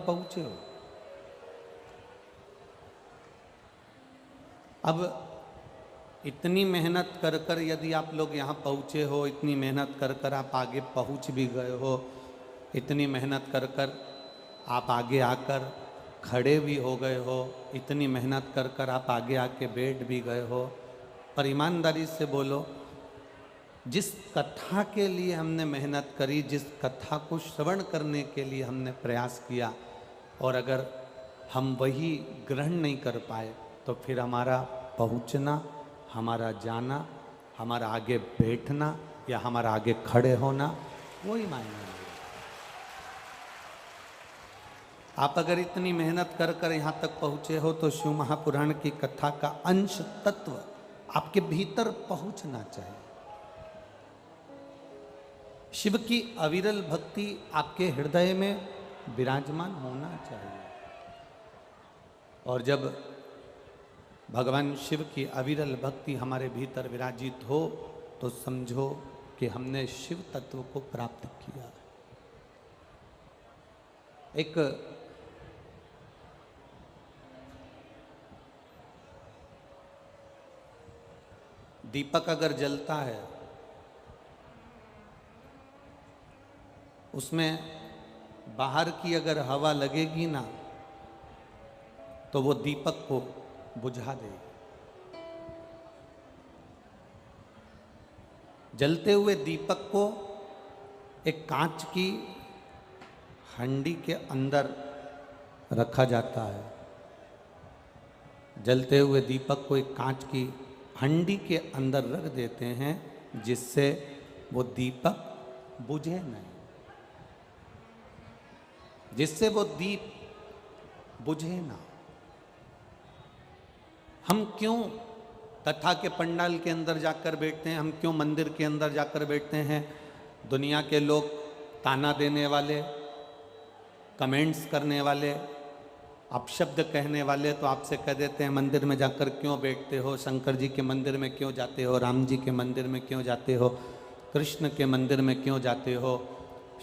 पहुंचे हो। अब इतनी मेहनत कर कर यदि आप लोग यहाँ पहुँचे हो, इतनी मेहनत कर कर आप आगे पहुँच भी गए हो, इतनी मेहनत कर कर आप आगे आकर खड़े भी हो गए हो, इतनी मेहनत कर कर आप आगे आके बैठ भी गए हो, पर ईमानदारी से बोलो, जिस कथा के लिए हमने मेहनत करी, जिस कथा को श्रवण करने के लिए हमने प्रयास किया, और अगर हम वही ग्रहण नहीं कर पाए तो फिर हमारा पहुंचना, हमारा जाना, हमारा आगे बैठना या हमारा आगे खड़े होना कोई मायने नहीं। आप अगर इतनी मेहनत कर कर यहाँ तक पहुँचे हो तो शिव महापुराण की कथा का अंश तत्व आपके भीतर पहुँचना चाहिए। शिव की अविरल भक्ति आपके हृदय में विराजमान होना चाहिए। और जब भगवान शिव की अविरल भक्ति हमारे भीतर विराजित हो तो समझो कि हमने शिव तत्व को प्राप्त किया। एक दीपक अगर जलता है, उसमें बाहर की अगर हवा लगेगी ना तो वो दीपक को बुझा देगी। जलते हुए दीपक को एक कांच की हंडी के अंदर रखा जाता है। जलते हुए दीपक को एक कांच की हंडी के अंदर रख देते हैं जिससे वो दीपक बुझे नहीं, जिससे वो दीप बुझे ना। हम क्यों कथा के पंडाल के अंदर जाकर बैठते हैं, हम क्यों मंदिर के अंदर जाकर बैठते हैं? दुनिया के लोग ताना देने वाले, कमेंट्स करने वाले, अपशब्द कहने वाले तो आपसे कह देते हैं मंदिर में जाकर क्यों बैठते हो, शंकर जी के मंदिर में क्यों जाते हो, राम जी के मंदिर में क्यों जाते हो, कृष्ण के मंदिर में क्यों जाते हो,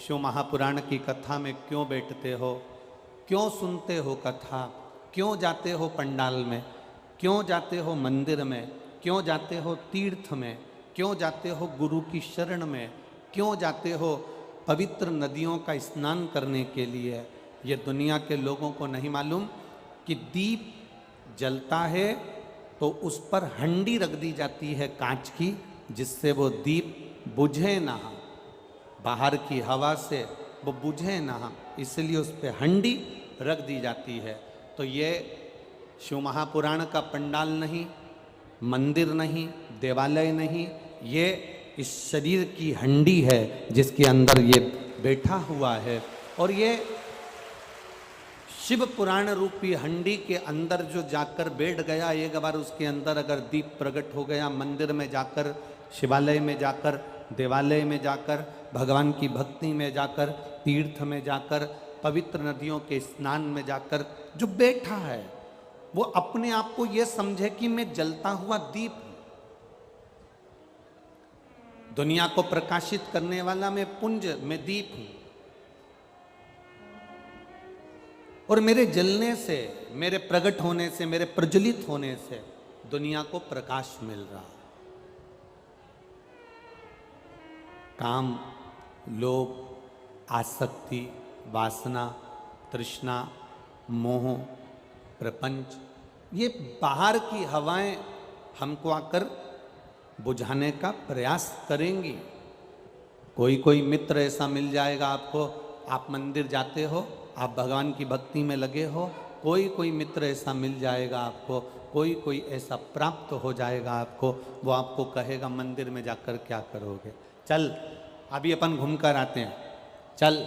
शिव महापुराण की कथा में क्यों बैठते हो, क्यों सुनते हो कथा, क्यों जाते हो पंडाल में, क्यों जाते हो मंदिर में, क्यों जाते हो तीर्थ में, क्यों जाते हो गुरु की शरण में, क्यों जाते हो पवित्र नदियों का स्नान करने के लिए? ये दुनिया के लोगों को नहीं मालूम कि दीप जलता है तो उस पर हंडी रख दी जाती है कांच की, जिससे वो दीप बुझे ना, बाहर की हवा से वो बुझे ना, इसलिए उस पर हंडी रख दी जाती है। तो ये शिव महापुराण का पंडाल नहीं, मंदिर नहीं, देवालय नहीं, ये इस शरीर की हंडी है जिसके अंदर ये बैठा हुआ है। और ये शिव पुराण रूपी हंडी के अंदर जो जाकर बैठ गया, एक बार उसके अंदर अगर दीप प्रकट हो गया, मंदिर में जाकर, शिवालय में जाकर, देवालय में जाकर, भगवान की भक्ति में जाकर, तीर्थ में जाकर, पवित्र नदियों के स्नान में जाकर जो बैठा है वो अपने आप को ये समझे कि मैं जलता हुआ दीप हूं, दुनिया को प्रकाशित करने वाला मैं पुंज, मैं दीप हूं, और मेरे जलने से, मेरे प्रकट होने से, मेरे प्रज्वलित होने से दुनिया को प्रकाश मिल रहा। काम, लोभ, आसक्ति, वासना, तृष्णा, मोह, प्रपंच, ये बाहर की हवाएं हमको आकर बुझाने का प्रयास करेंगी। कोई कोई मित्र ऐसा मिल जाएगा आपको, आप मंदिर जाते हो, आप भगवान की भक्ति में लगे हो, कोई कोई मित्र ऐसा मिल जाएगा आपको, कोई कोई ऐसा प्राप्त हो जाएगा आपको, वो आपको कहेगा मंदिर में जाकर क्या करोगे, चल अभी अपन घूम कर आते हैं, चल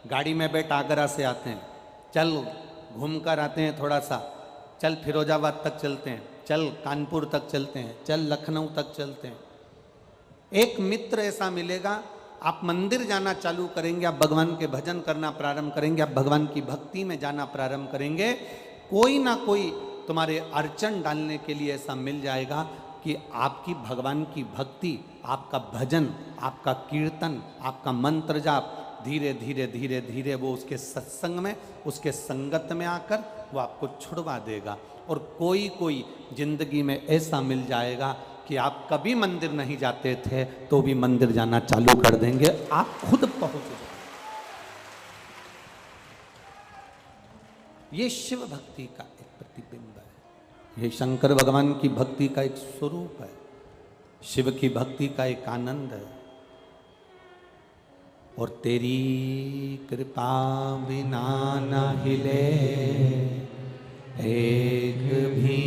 गाड़ी में बैठ आगरा से आते हैं, चल घूम कर आते हैं थोड़ा सा, चल फिरोजाबाद तक चलते हैं, चल कानपुर तक चलते हैं, चल लखनऊ तक चलते हैं। एक मित्र ऐसा मिलेगा, आप मंदिर जाना चालू करेंगे, आप भगवान के भजन करना प्रारंभ करेंगे, आप भगवान की भक्ति में जाना प्रारंभ करेंगे, कोई ना कोई तुम्हारे अड़चन डालने के लिए ऐसा मिल जाएगा कि आपकी भगवान की भक्ति, आपका भजन, आपका कीर्तन, आपका मंत्र जाप धीरे धीरे धीरे धीरे वो उसके सत्संग में, उसके संगत में आकर वो आपको छुड़वा देगा। और कोई कोई जिंदगी में ऐसा मिल जाएगा कि आप कभी मंदिर नहीं जाते थे तो भी मंदिर जाना चालू कर देंगे, आप खुद पहुंच जाएंगे। ये शिव भक्ति का एक प्रतिबिंब है, ये शंकर भगवान की भक्ति का एक स्वरूप है, शिव की भक्ति का एक आनंद है। और तेरी कृपा बिना न हिले एक भी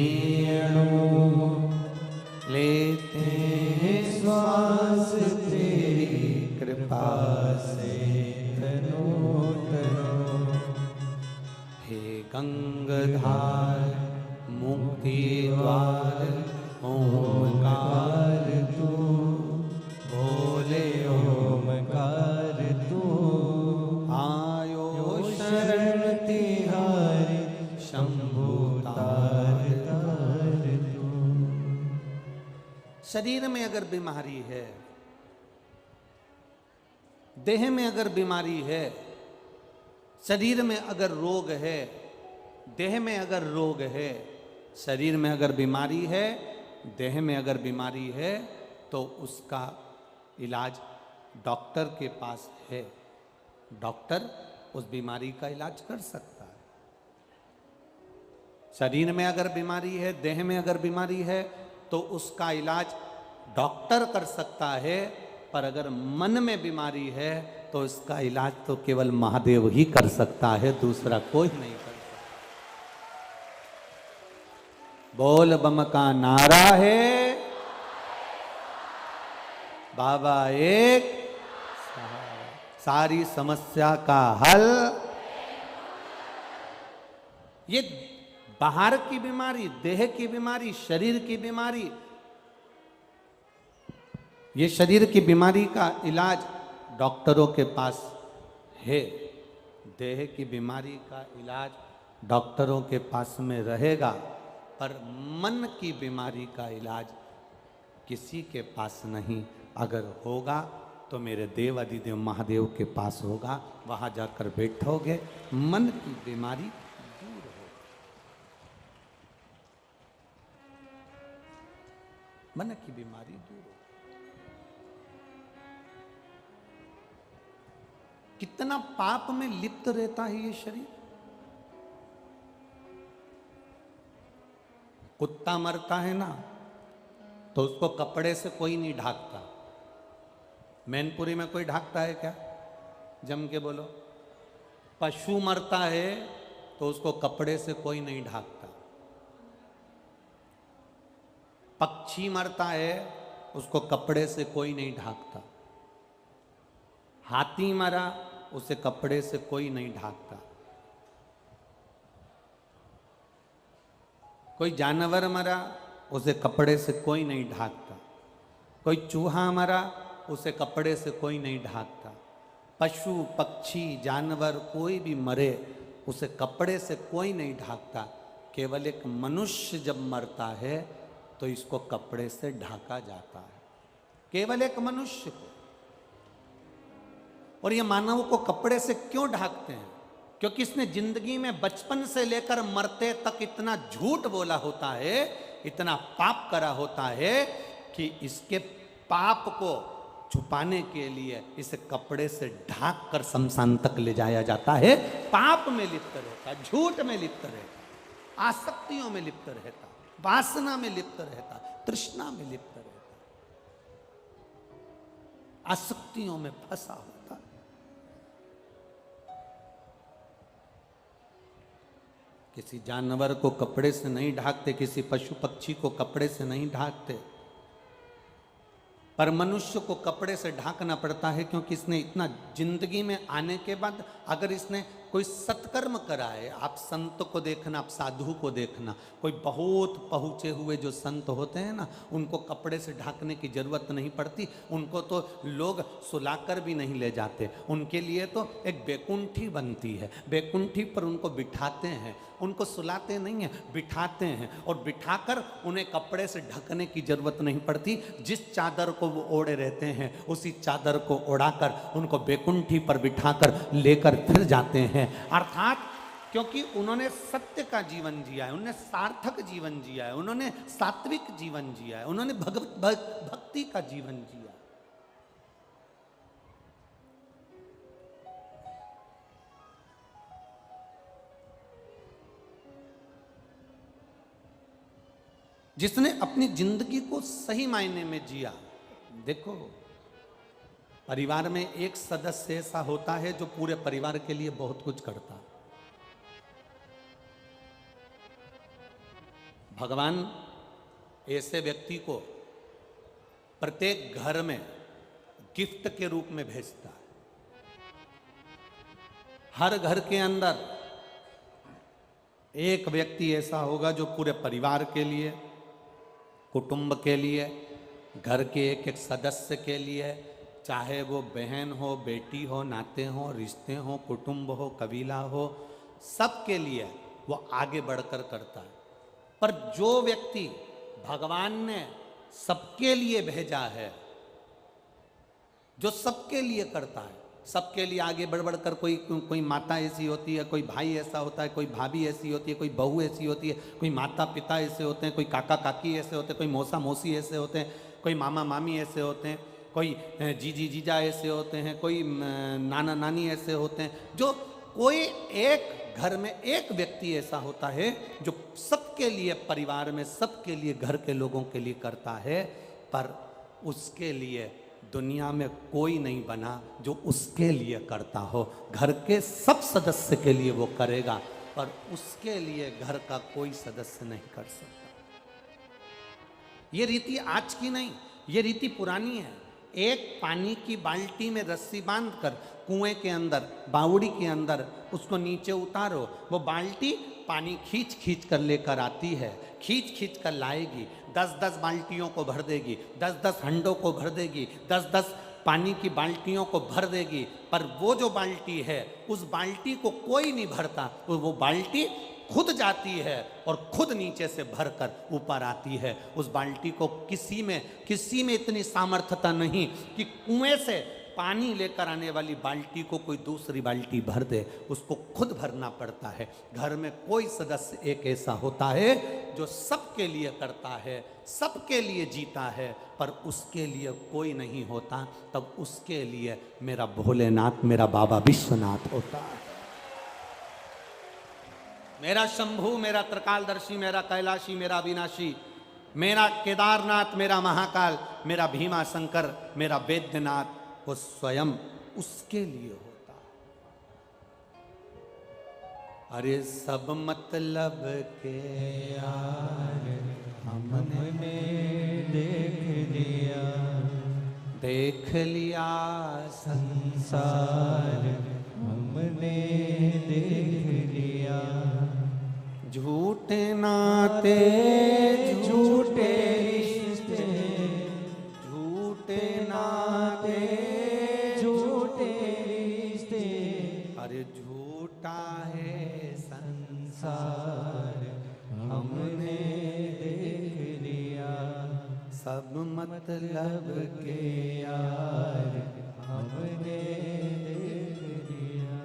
अणु, लेते हैं श्वास तेरी कृपा से तनो तनो। हे गंगाधार मुक्ति द्वार ओमकार तू, बोले ओमकार तू, आयो शरण तिहारी शंभु तार तार तू। शरीर में अगर बीमारी है, देह में अगर बीमारी है, शरीर में अगर रोग है, देह में अगर रोग है, शरीर में अगर बीमारी है, देह में अगर बीमारी है, तो उसका इलाज डॉक्टर के पास है। डॉक्टर उस बीमारी का इलाज कर सकता है। शरीर में अगर बीमारी है, देह में अगर बीमारी है, तो उसका इलाज डॉक्टर कर सकता है। पर अगर मन में बीमारी है तो इसका इलाज तो केवल महादेव ही कर सकता है, दूसरा कोई नहीं कर सकता। बोल बम का नारा है, बाबा एक, सारी समस्या का हल। ये बाहर की बीमारी, देह की बीमारी, शरीर की बीमारी, ये शरीर की बीमारी का इलाज डॉक्टरों के पास है। देह की बीमारी का इलाज डॉक्टरों के पास में रहेगा, पर मन की बीमारी का इलाज किसी के पास नहीं। अगर होगा तो मेरे देव अधिदेव महादेव के पास होगा, वहां जाकर बैठोगे, मन की बीमारी दूर होगी। मन की बीमारी दूर होगी। कितना पाप में लिप्त रहता है ये शरीर। कुत्ता मरता है ना, तो उसको कपड़े से कोई नहीं ढाकता। मैनपुरी में कोई ढाकता है क्या? जम के बोलो। पशु मरता है तो उसको कपड़े से कोई नहीं ढाकता। पक्षी मरता है, उसको कपड़े से कोई नहीं ढाकता। हाथी मरा, उसे कपड़े से कोई नहीं ढाकता। कोई जानवर मरा, उसे कपड़े से कोई नहीं ढाकता। कोई चूहा मरा, उसे कपड़े से कोई नहीं ढाकता। पशु पक्षी जानवर कोई भी मरे, उसे कपड़े से कोई नहीं ढाकता। केवल एक मनुष्य जब मरता है तो इसको कपड़े से ढाका जाता है, केवल एक मनुष्य को। और ये मानव को कपड़े से क्यों ढाकते हैं? क्योंकि इसने जिंदगी में बचपन से लेकर मरते तक इतना झूठ बोला होता है, इतना पाप करा होता है कि इसके पाप को छुपाने के लिए इसे कपड़े से ढाक कर शमशान तक ले जाया जाता है। पाप में लिप्त रहता, झूठ में लिप्त रहता, आसक्तियों में लिप्त रहता, वासना में लिप्त रहता, तृष्णा में लिप्त रहता, आसक्तियों में फंसा होता। किसी जानवर को कपड़े से नहीं ढाकते, किसी पशु पक्षी को कपड़े से नहीं ढाकते, पर मनुष्य को कपड़े से ढाकना पड़ता है। क्योंकि इसने इतना जिंदगी में आने के बाद अगर इसने कोई सत्कर्म कराए। आप संत को देखना, आप साधु को देखना, कोई बहुत पहुँचे हुए जो संत होते हैं ना, उनको कपड़े से ढकने की जरूरत नहीं पड़ती, उनको तो लोग सुलाकर भी नहीं ले जाते, उनके लिए तो एक बैकुंठी बनती है, बैकुंठी पर उनको बिठाते हैं, उनको सुलाते नहीं हैं, बिठाते हैं, और बिठाकर उन्हें कपड़े से ढकने की जरूरत नहीं पड़ती। जिस चादर को वो ओढ़े रहते हैं उसी चादर को ओढ़ाकर उनको बैकुंठी पर बिठाकर लेकर फिर जाते हैं। अर्थात क्योंकि उन्होंने सत्य का जीवन जिया है, उन्होंने सार्थक जीवन जिया है, उन्होंने सात्विक जीवन जिया है, उन्होंने भक्ति का जीवन जिया। जिसने अपनी जिंदगी को सही मायने में जिया। देखो, परिवार में एक सदस्य ऐसा होता है जो पूरे परिवार के लिए बहुत कुछ करता है। भगवान ऐसे व्यक्ति को प्रत्येक घर में गिफ्ट के रूप में भेजता है। हर घर के अंदर एक व्यक्ति ऐसा होगा जो पूरे परिवार के लिए, कुटुंब के लिए, घर के एक एक सदस्य के लिए, चाहे वो बहन हो, बेटी हो, नाते हो, रिश्ते हो, कुटुंब हो, कबीला हो, सबके लिए वो आगे बढ़कर करता है। पर जो व्यक्ति भगवान ने सबके लिए भेजा है, जो सबके लिए करता है, सबके लिए आगे बढ़ बढ़कर, कोई माता ऐसी होती है, कोई भाई ऐसा होता है, कोई भाभी ऐसी होती है, कोई बहू ऐसी होती है, कोई माता पिता ऐसे होते हैं, कोई काका काकी ऐसे होते हैं, कोई मौसा मौसी ऐसे होते हैं, कोई मामा मामी ऐसे होते हैं, कोई जीजी जीजा ऐसे होते हैं, कोई नाना नानी ऐसे होते हैं। जो कोई एक घर में एक व्यक्ति ऐसा होता है जो सबके लिए, परिवार में सबके लिए, घर के लोगों के लिए करता है। पर उसके लिए दुनिया में कोई नहीं बना जो उसके लिए करता हो। घर के सब सदस्य के लिए वो करेगा, पर उसके लिए घर का कोई सदस्य नहीं कर सकता। ये रीति आज की नहीं, ये रीति पुरानी है। एक पानी की बाल्टी में रस्सी बांधकर कुएं के अंदर, बावड़ी के अंदर उसको नीचे उतारो, वो बाल्टी पानी खींच खींच कर लेकर आती है, खींच खींच कर लाएगी, 10-10 बाल्टियों को भर देगी, 10-10 हंडों को भर देगी, 10-10 पानी की बाल्टियों को भर देगी। पर वो जो बाल्टी है, उस बाल्टी को कोई नहीं भरता, वो बाल्टी खुद जाती है और खुद नीचे से भरकर ऊपर आती है। उस बाल्टी को किसी में इतनी सामर्थ्यता नहीं कि कुएं से पानी लेकर आने वाली बाल्टी को कोई दूसरी बाल्टी भर दे, उसको खुद भरना पड़ता है। घर में कोई सदस्य एक ऐसा होता है जो सबके लिए करता है, सबके लिए जीता है, पर उसके लिए कोई नहीं होता। तब उसके लिए मेरा भोलेनाथ, मेरा बाबा विश्वनाथ होता है, मेरा शंभू, मेरा त्रिकालदर्शी, मेरा कैलाशी, मेरा अविनाशी, मेरा केदारनाथ, मेरा महाकाल, मेरा भीमा शंकर, मेरा वैद्यनाथ, वो स्वयं उसके लिए होता है। अरे सब मतलब के यार हमने देख लिया संसार हमने देख लिया। झूठे नाते झूठे रिश्ते, झूठे नाते झूठे रिश्ते, अरे झूठा है संसार हमने देख लिया। सब मतलब के यार हमने देख लिया।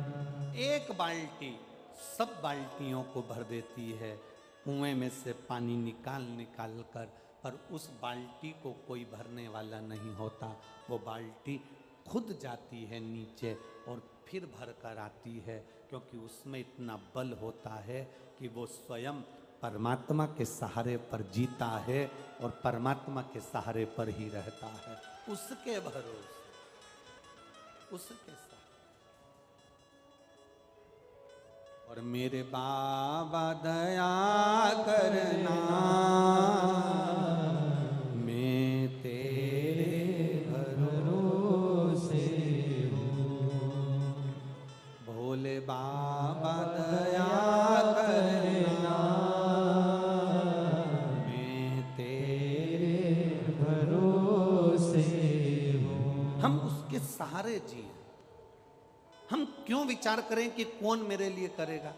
एक बाल्टी सब बाल्टियों को भर देती है, कुएं में से पानी निकाल निकाल कर, पर उस बाल्टी को कोई भरने वाला नहीं होता। वो बाल्टी खुद जाती है नीचे और फिर भर कर आती है, क्योंकि उसमें इतना बल होता है कि वो स्वयं परमात्मा के सहारे पर जीता है और परमात्मा के सहारे पर ही रहता है, उसके भरोसे, उसके साथ। और मेरे बाबा दया करना, मैं तेरे भरोसे हूँ। भोले बाबा सहारे जिए। हम क्यों विचार करें कि कौन मेरे लिए करेगा।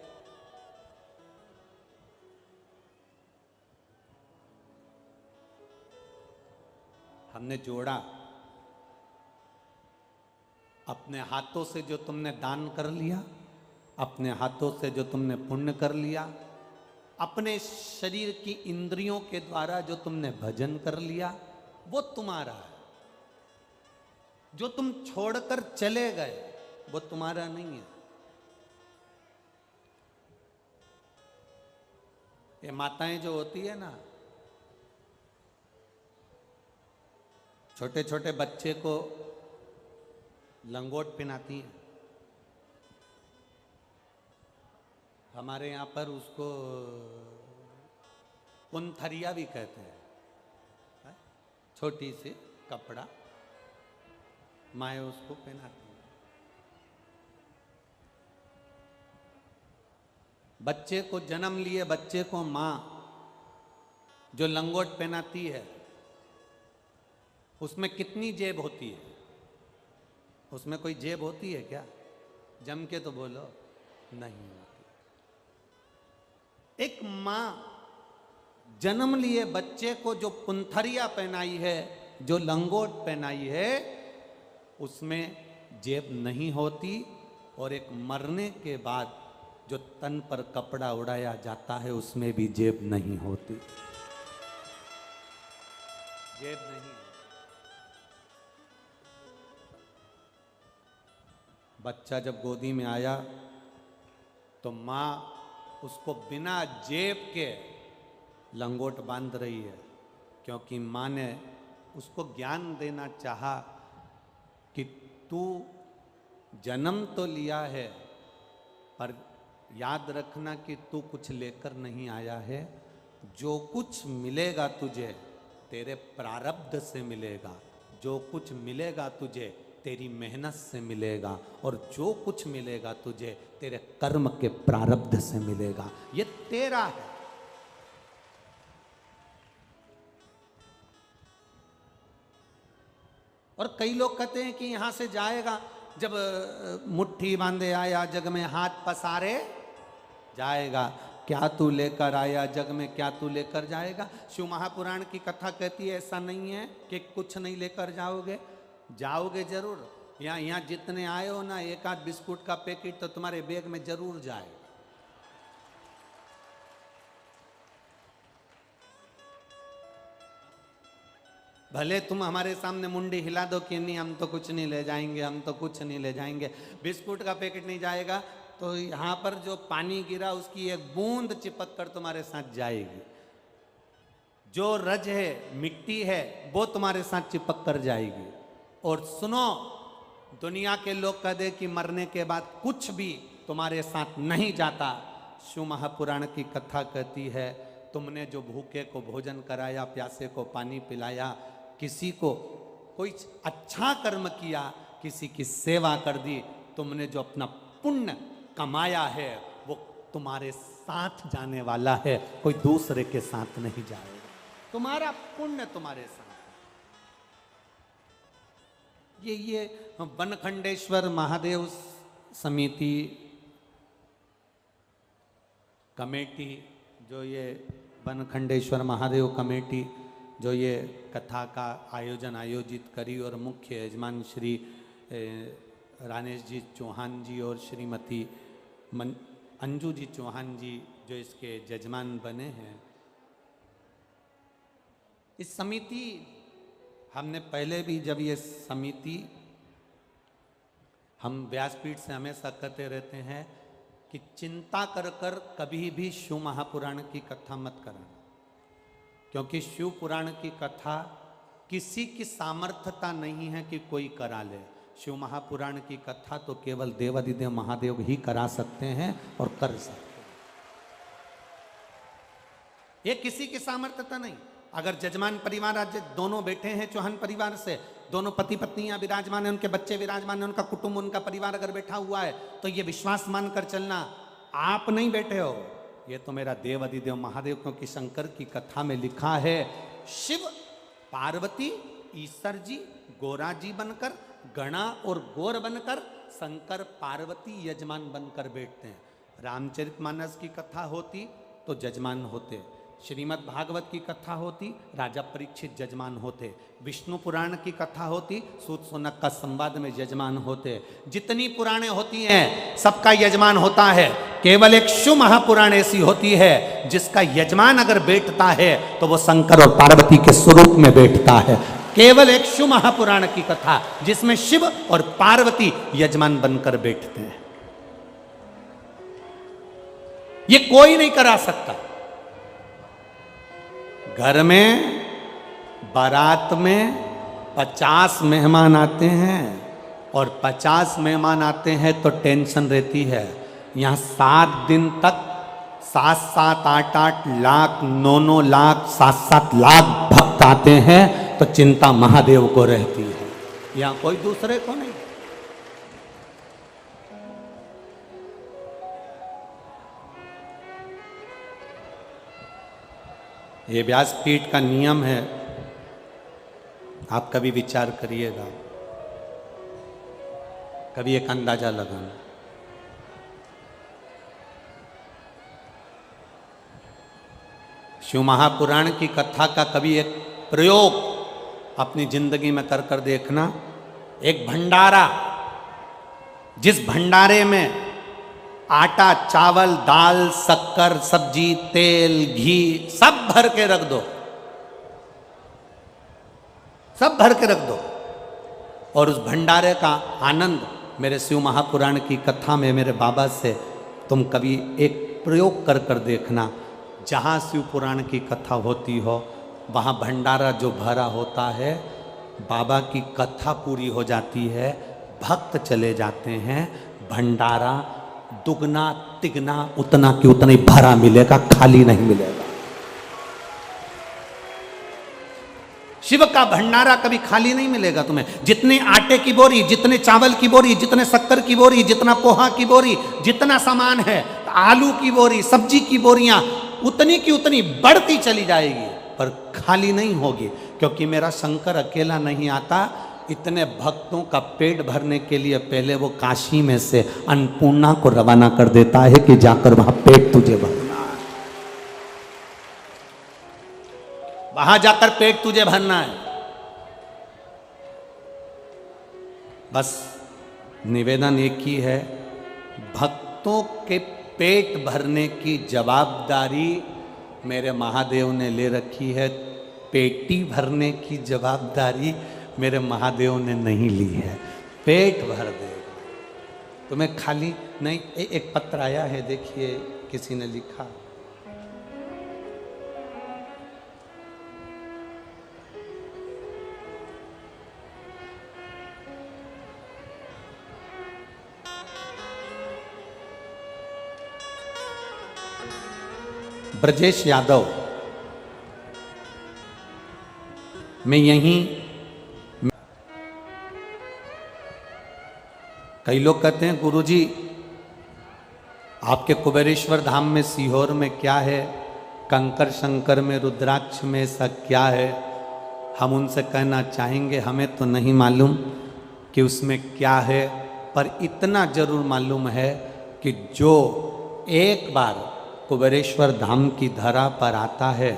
हमने जोड़ा, अपने हाथों से जो तुमने दान कर लिया, अपने हाथों से जो तुमने पुण्य कर लिया, अपने शरीर की इंद्रियों के द्वारा जो तुमने भजन कर लिया, वो तुम्हारा है। जो तुम छोड़कर चले गए वो तुम्हारा नहीं है। ये माताएं जो होती है ना, छोटे छोटे बच्चे को लंगोट पहनाती हैं। हमारे यहाँ पर उसको पुंथरिया भी कहते हैं। छोटी सी कपड़ा माए उसको पहनाती है। बच्चे को जन्म लिए बच्चे को माँ जो लंगोट पहनाती है, उसमें कितनी जेब होती है? उसमें कोई जेब होती है क्या? जम के तो बोलो, नहीं होती। एक माँ जन्म लिए बच्चे को जो पुंथरिया पहनाई है, जो लंगोट पहनाई है, उसमें जेब नहीं होती। और एक मरने के बाद जो तन पर कपड़ा उड़ाया जाता है, उसमें भी जेब नहीं होती। जेब नहीं। बच्चा जब गोदी में आया तो माँ उसको बिना जेब के लंगोट बांध रही है, क्योंकि माँ ने उसको ज्ञान देना चाहा कि तू जन्म तो लिया है, पर याद रखना कि तू कुछ लेकर नहीं आया है। जो कुछ मिलेगा तुझे तेरे प्रारब्ध से मिलेगा, जो कुछ मिलेगा तुझे तेरी मेहनत से मिलेगा, और जो कुछ मिलेगा तुझे तेरे कर्म के प्रारब्ध से मिलेगा। ये तेरा है। और कई लोग कहते हैं कि यहां से जाएगा, जब मुट्ठी बांधे आया जग में हाथ पसारे जाएगा। क्या तू लेकर आया जग में, क्या तू लेकर जाएगा? शिव महापुराण की कथा कहती है ऐसा नहीं है कि कुछ नहीं लेकर जाओगे, जाओगे जरूर। यहाँ जितने आए हो ना, एक आध बिस्कुट का पैकेट तो तुम्हारे बैग में जरूर जाएगा। भले तुम हमारे सामने मुंडी हिला दो कि नहीं हम तो कुछ नहीं ले जाएंगे, हम तो कुछ नहीं ले जाएंगे, बिस्कुट का पैकेट नहीं जाएगा, तो यहाँ पर जो पानी गिरा उसकी एक बूंद चिपक कर तुम्हारे साथ जाएगी। जो रज है, मिट्टी है, वो तुम्हारे साथ चिपक कर जाएगी। और सुनो, दुनिया के लोग कह दे कि मरने के बाद कुछ भी तुम्हारे साथ नहीं जाता। शिव महापुराण की कथा कहती है, तुमने जो भूखे को भोजन कराया, प्यासे को पानी पिलाया, किसी को कोई अच्छा कर्म किया, किसी की सेवा कर दी, तुमने जो अपना पुण्य कमाया है वो तुम्हारे साथ जाने वाला है, कोई दूसरे के साथ नहीं जाएगा। तुम्हारा पुण्य तुम्हारे साथ। ये बनखंडेश्वर महादेव समिति कमेटी, जो ये बनखंडेश्वर महादेव कमेटी जो ये कथा का आयोजन आयोजित करी, और मुख्य यजमान श्री रानेश जी चौहान जी और श्रीमती अंजू जी चौहान जी जो इसके जजमान बने हैं। इस समिति, हमने पहले भी जब ये समिति, हम व्यासपीठ से हमेशा कहते रहते हैं कि चिंता कर कर कभी भी शिव महापुराण की कथा मत करना, क्योंकि शिव पुराण की कथा किसी की सामर्थ्यता नहीं है कि कोई करा ले। शिव महापुराण की कथा तो केवल देवाधिदेव महादेव ही करा सकते हैं और कर सकते हैं। ये किसी की सामर्थ्यता नहीं। अगर जजमान परिवार आज दोनों बैठे हैं चौहान परिवार से, दोनों पति पत्नियां विराजमान हैं, उनके बच्चे विराजमान हैं, उनका कुटुंब, उनका परिवार अगर बैठा हुआ है, तो ये विश्वास मानकर चलना, आप नहीं बैठे हो, ये तो मेरा देव अधिदेव महादेव, क्योंकि शंकर की कथा में लिखा है शिव पार्वती ईश्वर जी गोरा जी बनकर गणा और गौर बनकर शंकर पार्वती यजमान बनकर बैठते हैं। रामचरितमानस की कथा होती तो जजमान होते, श्रीमद् भागवत की कथा होती राजा परीक्षित जजमान होते, विष्णु पुराण की कथा होती सूत सोनक का संवाद में यजमान होते। जितनी पुराणे होती हैं सबका यजमान होता है, केवल एक शिव महापुराण ऐसी होती है जिसका यजमान अगर बैठता है तो वो शंकर और पार्वती के स्वरूप में बैठता है। केवल एक शिव महापुराण की कथा जिसमें शिव और पार्वती यजमान बनकर बैठते हैं। ये कोई नहीं करा सकता। घर में बारात में 50 मेहमान आते हैं और 50 मेहमान आते हैं तो टेंशन रहती है। यहाँ 7 दिन तक 7-7, 8-8 लाख, 9-9 लाख, 7-7 लाख भक्त आते हैं तो चिंता महादेव को रहती है, यहाँ कोई दूसरे को नहीं। ये व्यासपीठ का नियम है, आप कभी विचार करिएगा, कभी एक अंदाजा लगाना। शिव महापुराण की कथा का कभी एक प्रयोग अपनी जिंदगी में कर कर देखना। एक भंडारा, जिस भंडारे में आटा, चावल, दाल, शक्कर, सब्जी, तेल, घी सब भर के रख दो, सब भर के रख दो, और उस भंडारे का आनंद मेरे शिव महापुराण की कथा में मेरे बाबा से तुम कभी एक प्रयोग कर कर देखना। जहाँ शिव पुराण की कथा होती हो वहाँ भंडारा जो भरा होता है, बाबा की कथा पूरी हो जाती है, भक्त चले जाते हैं, भंडारा दुगना तिगना उतना कि उतना ही भरा मिलेगा, खाली नहीं मिलेगा। शिव का भंडारा कभी खाली नहीं मिलेगा तुम्हें। जितने आटे की बोरी, जितने चावल की बोरी, जितने शक्कर की बोरी, जितना पोहा की बोरी, जितना सामान है, आलू की बोरी, सब्जी की बोरियां उतनी की उतनी बढ़ती चली जाएगी, पर खाली नहीं होगी, क्योंकि मेरा शंकर अकेला नहीं आता। इतने भक्तों का पेट भरने के लिए पहले वो काशी में से अन्नपूर्णा को रवाना कर देता है कि जाकर वहां पेट तुझे भरना है, वहां जाकर पेट तुझे भरना है। बस निवेदन एक ही है, भक्तों के पेट भरने की जवाबदारी मेरे महादेव ने ले रखी है, पेटी भरने की जवाबदारी मेरे महादेव ने नहीं ली है। पेट भर देगा, तुम्हें खाली नहीं। एक पत्र आया है, देखिए किसी ने लिखा, ब्रजेश यादव, मैं यहीं, कई लोग कहते हैं गुरुजी आपके कुबेरेश्वर धाम में सीहोर में क्या है, कंकर शंकर में, रुद्राक्ष में ऐसा क्या है। हम उनसे कहना चाहेंगे हमें तो नहीं मालूम कि उसमें क्या है, पर इतना जरूर मालूम है कि जो एक बार कुबेरेश्वर धाम की धरा पर आता है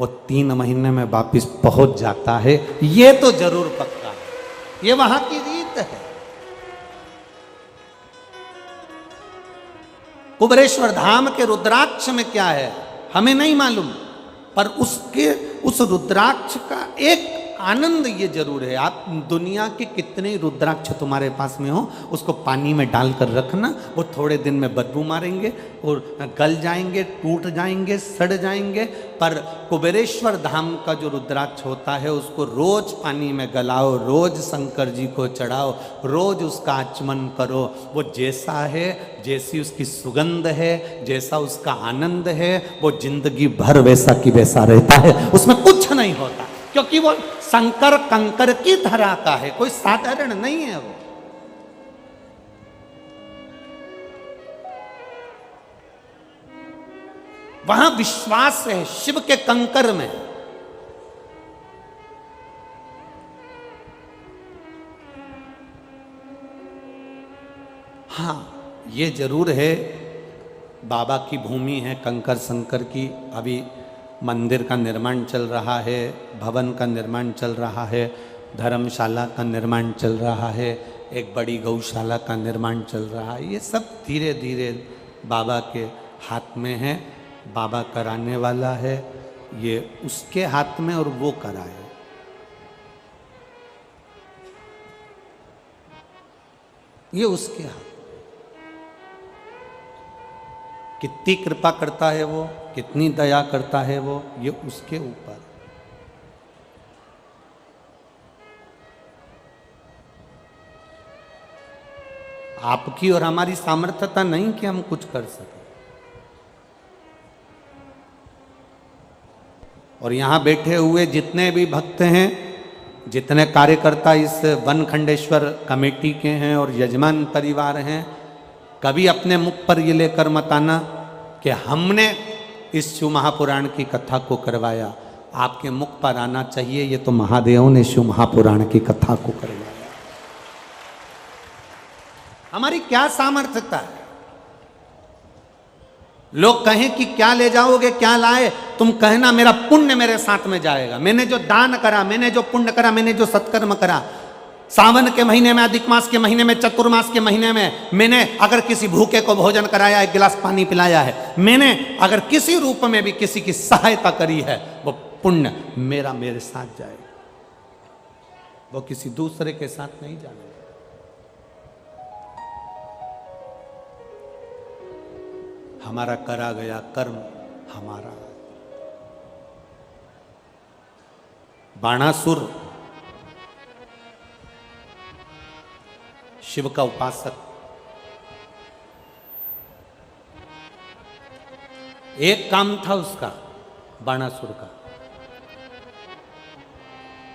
वो 3 महीने में वापिस पहुंच जाता है, ये तो जरूर पक्का है, ये वहां की रीत है। कुबेरेश्वर धाम के रुद्राक्ष में क्या है हमें नहीं मालूम, पर उसके उस रुद्राक्ष का एक आनंद ये जरूर है। आप दुनिया के कितने रुद्राक्ष तुम्हारे पास में हो, उसको पानी में डालकर रखना, वो थोड़े दिन में बदबू मारेंगे और गल जाएंगे, टूट जाएंगे, सड़ जाएंगे। पर कुबेरेश्वर धाम का जो रुद्राक्ष होता है उसको रोज पानी में गलाओ, रोज शंकर जी को चढ़ाओ, रोज उसका आचमन करो। वो जैसा है, जैसी उसकी सुगंध है, जैसा उसका आनंद है, वो जिंदगी भर वैसा की वैसा रहता है, उसमें कुछ नहीं होता, क्योंकि वो शंकर कंकर की धरा का है, कोई साधारण नहीं है वो। वहां विश्वास है शिव के कंकर में। ये जरूर है, बाबा की भूमि है कंकर संकर की। अभी मंदिर का निर्माण चल रहा है, भवन का निर्माण चल रहा है, धर्मशाला का निर्माण चल रहा है, एक बड़ी गौशाला का निर्माण चल रहा है। ये सब धीरे धीरे बाबा के हाथ में है, बाबा कराने वाला है, ये उसके हाथ में और वो कराए। ये उसके हाथ, कितनी कृपा करता है वो, कितनी दया करता है वो, ये उसके ऊपर। आपकी और हमारी सामर्थ्यता नहीं कि हम कुछ कर सकें। और यहां बैठे हुए जितने भी भक्त हैं, जितने कार्यकर्ता इस वन खंडेश्वर कमेटी के हैं और यजमान परिवार हैं, कभी अपने मुख पर ये लेकर मत आना कि हमने इस शिव महापुराण की कथा को करवाया। आपके मुख पर आना चाहिए ये तो महादेव ने शिव महापुराण की कथा को करवाया। हमारी क्या सामर्थ्यता है? लोग कहें कि क्या ले जाओगे, क्या लाए, तुम कहना मेरा पुण्य मेरे साथ में जाएगा। मैंने जो दान करा, मैंने जो पुण्य करा, मैंने जो सत्कर्म करा, सावन के महीने में, अधिक मास के महीने में, चतुर्मास के महीने में मैंने अगर किसी भूखे को भोजन कराया, एक गिलास पानी पिलाया है, मैंने अगर किसी रूप में भी किसी की सहायता करी है, वो पुण्य मेरा मेरे साथ जाएगा, वो किसी दूसरे के साथ नहीं जाएगा। हमारा करा गया कर्म हमारा। बाणासुर शिव का उपासक, एक काम था उसका, बाणासुर का,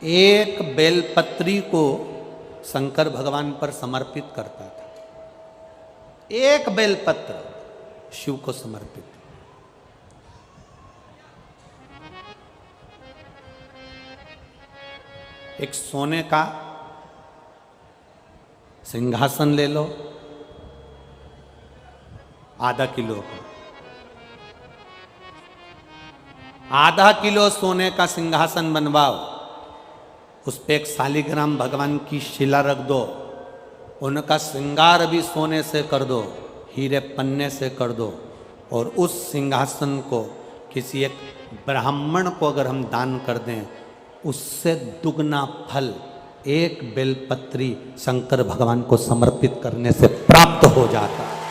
एक बेलपत्री को शंकर भगवान पर समर्पित करता था। एक बेलपत्र शिव को समर्पित। एक सोने का सिंहासन ले लो, आधा किलो का, आधा किलो सोने का सिंहासन बनवाओ, उस पे एक शालिग्राम भगवान की शिला रख दो, उनका श्रृंगार भी सोने से कर दो, हीरे पन्ने से कर दो, और उस सिंहासन को किसी एक ब्राह्मण को अगर हम दान कर दें, उससे दुगना फल एक बेलपत्री शंकर भगवान को समर्पित करने से प्राप्त हो जाता है।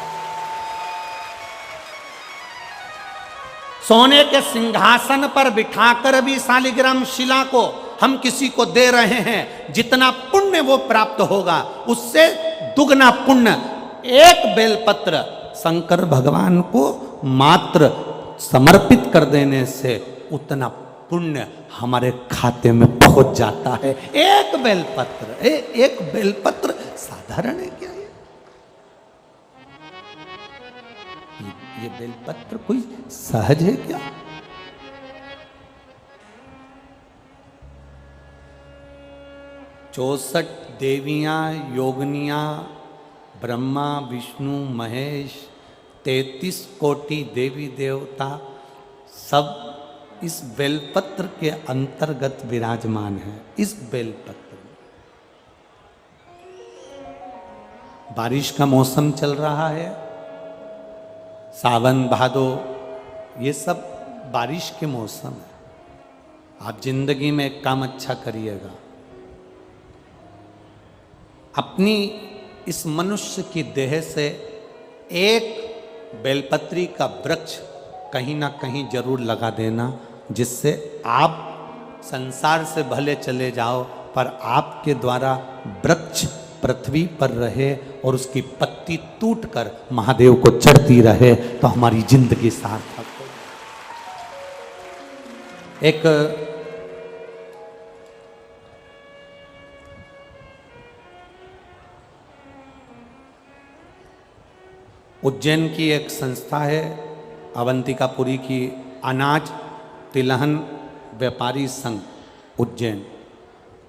सोने के सिंहासन पर बिठाकर भी शालिग्राम शिला को हम किसी को दे रहे हैं, जितना पुण्य वो प्राप्त होगा उससे दुगना पुण्य एक बेलपत्र शंकर भगवान को मात्र समर्पित कर देने से उतना पुण्य हमारे खाते में पहुंच जाता है। एक बेलपत्र, एक बेलपत्र साधारण है क्या? ये बेलपत्र कोई सहज है क्या? चौसठ देवियां योगनियां, ब्रह्मा विष्णु महेश, 33 कोटि देवी देवता सब इस बेलपत्र के अंतर्गत विराजमान है। इस बेलपत्र में बारिश का मौसम चल रहा है, सावन भादो, ये सब बारिश के मौसम है। आप जिंदगी में एक काम अच्छा करिएगा, अपनी इस मनुष्य की देह से एक बेलपत्री का वृक्ष कहीं ना कहीं जरूर लगा देना, जिससे आप संसार से भले चले जाओ पर आपके द्वारा वृक्ष पृथ्वी पर रहे और उसकी पत्ती टूटकर महादेव को चढ़ती रहे, तो हमारी जिंदगी सार्थक हो। एक उज्जैन की एक संस्था है, अवंतिकापुरी की, अनाज तिलहन व्यापारी संघ उज्जैन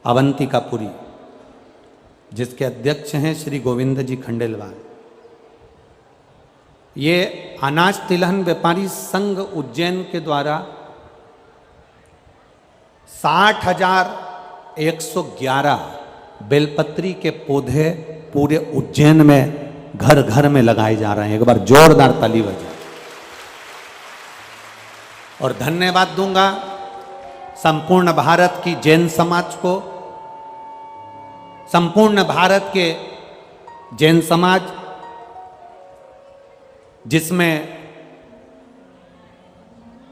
अवंतिकापुरी, जिसके अध्यक्ष हैं श्री गोविंद जी खंडेलवाल। ये अनाज तिलहन व्यापारी संघ उज्जैन के द्वारा 60,111 बेलपत्री के पौधे पूरे उज्जैन में घर घर में लगाए जा रहे हैं। एक बार जोरदार ताली बजाए। और धन्यवाद दूंगा संपूर्ण भारत की जैन समाज को, संपूर्ण भारत के जैन समाज जिसमें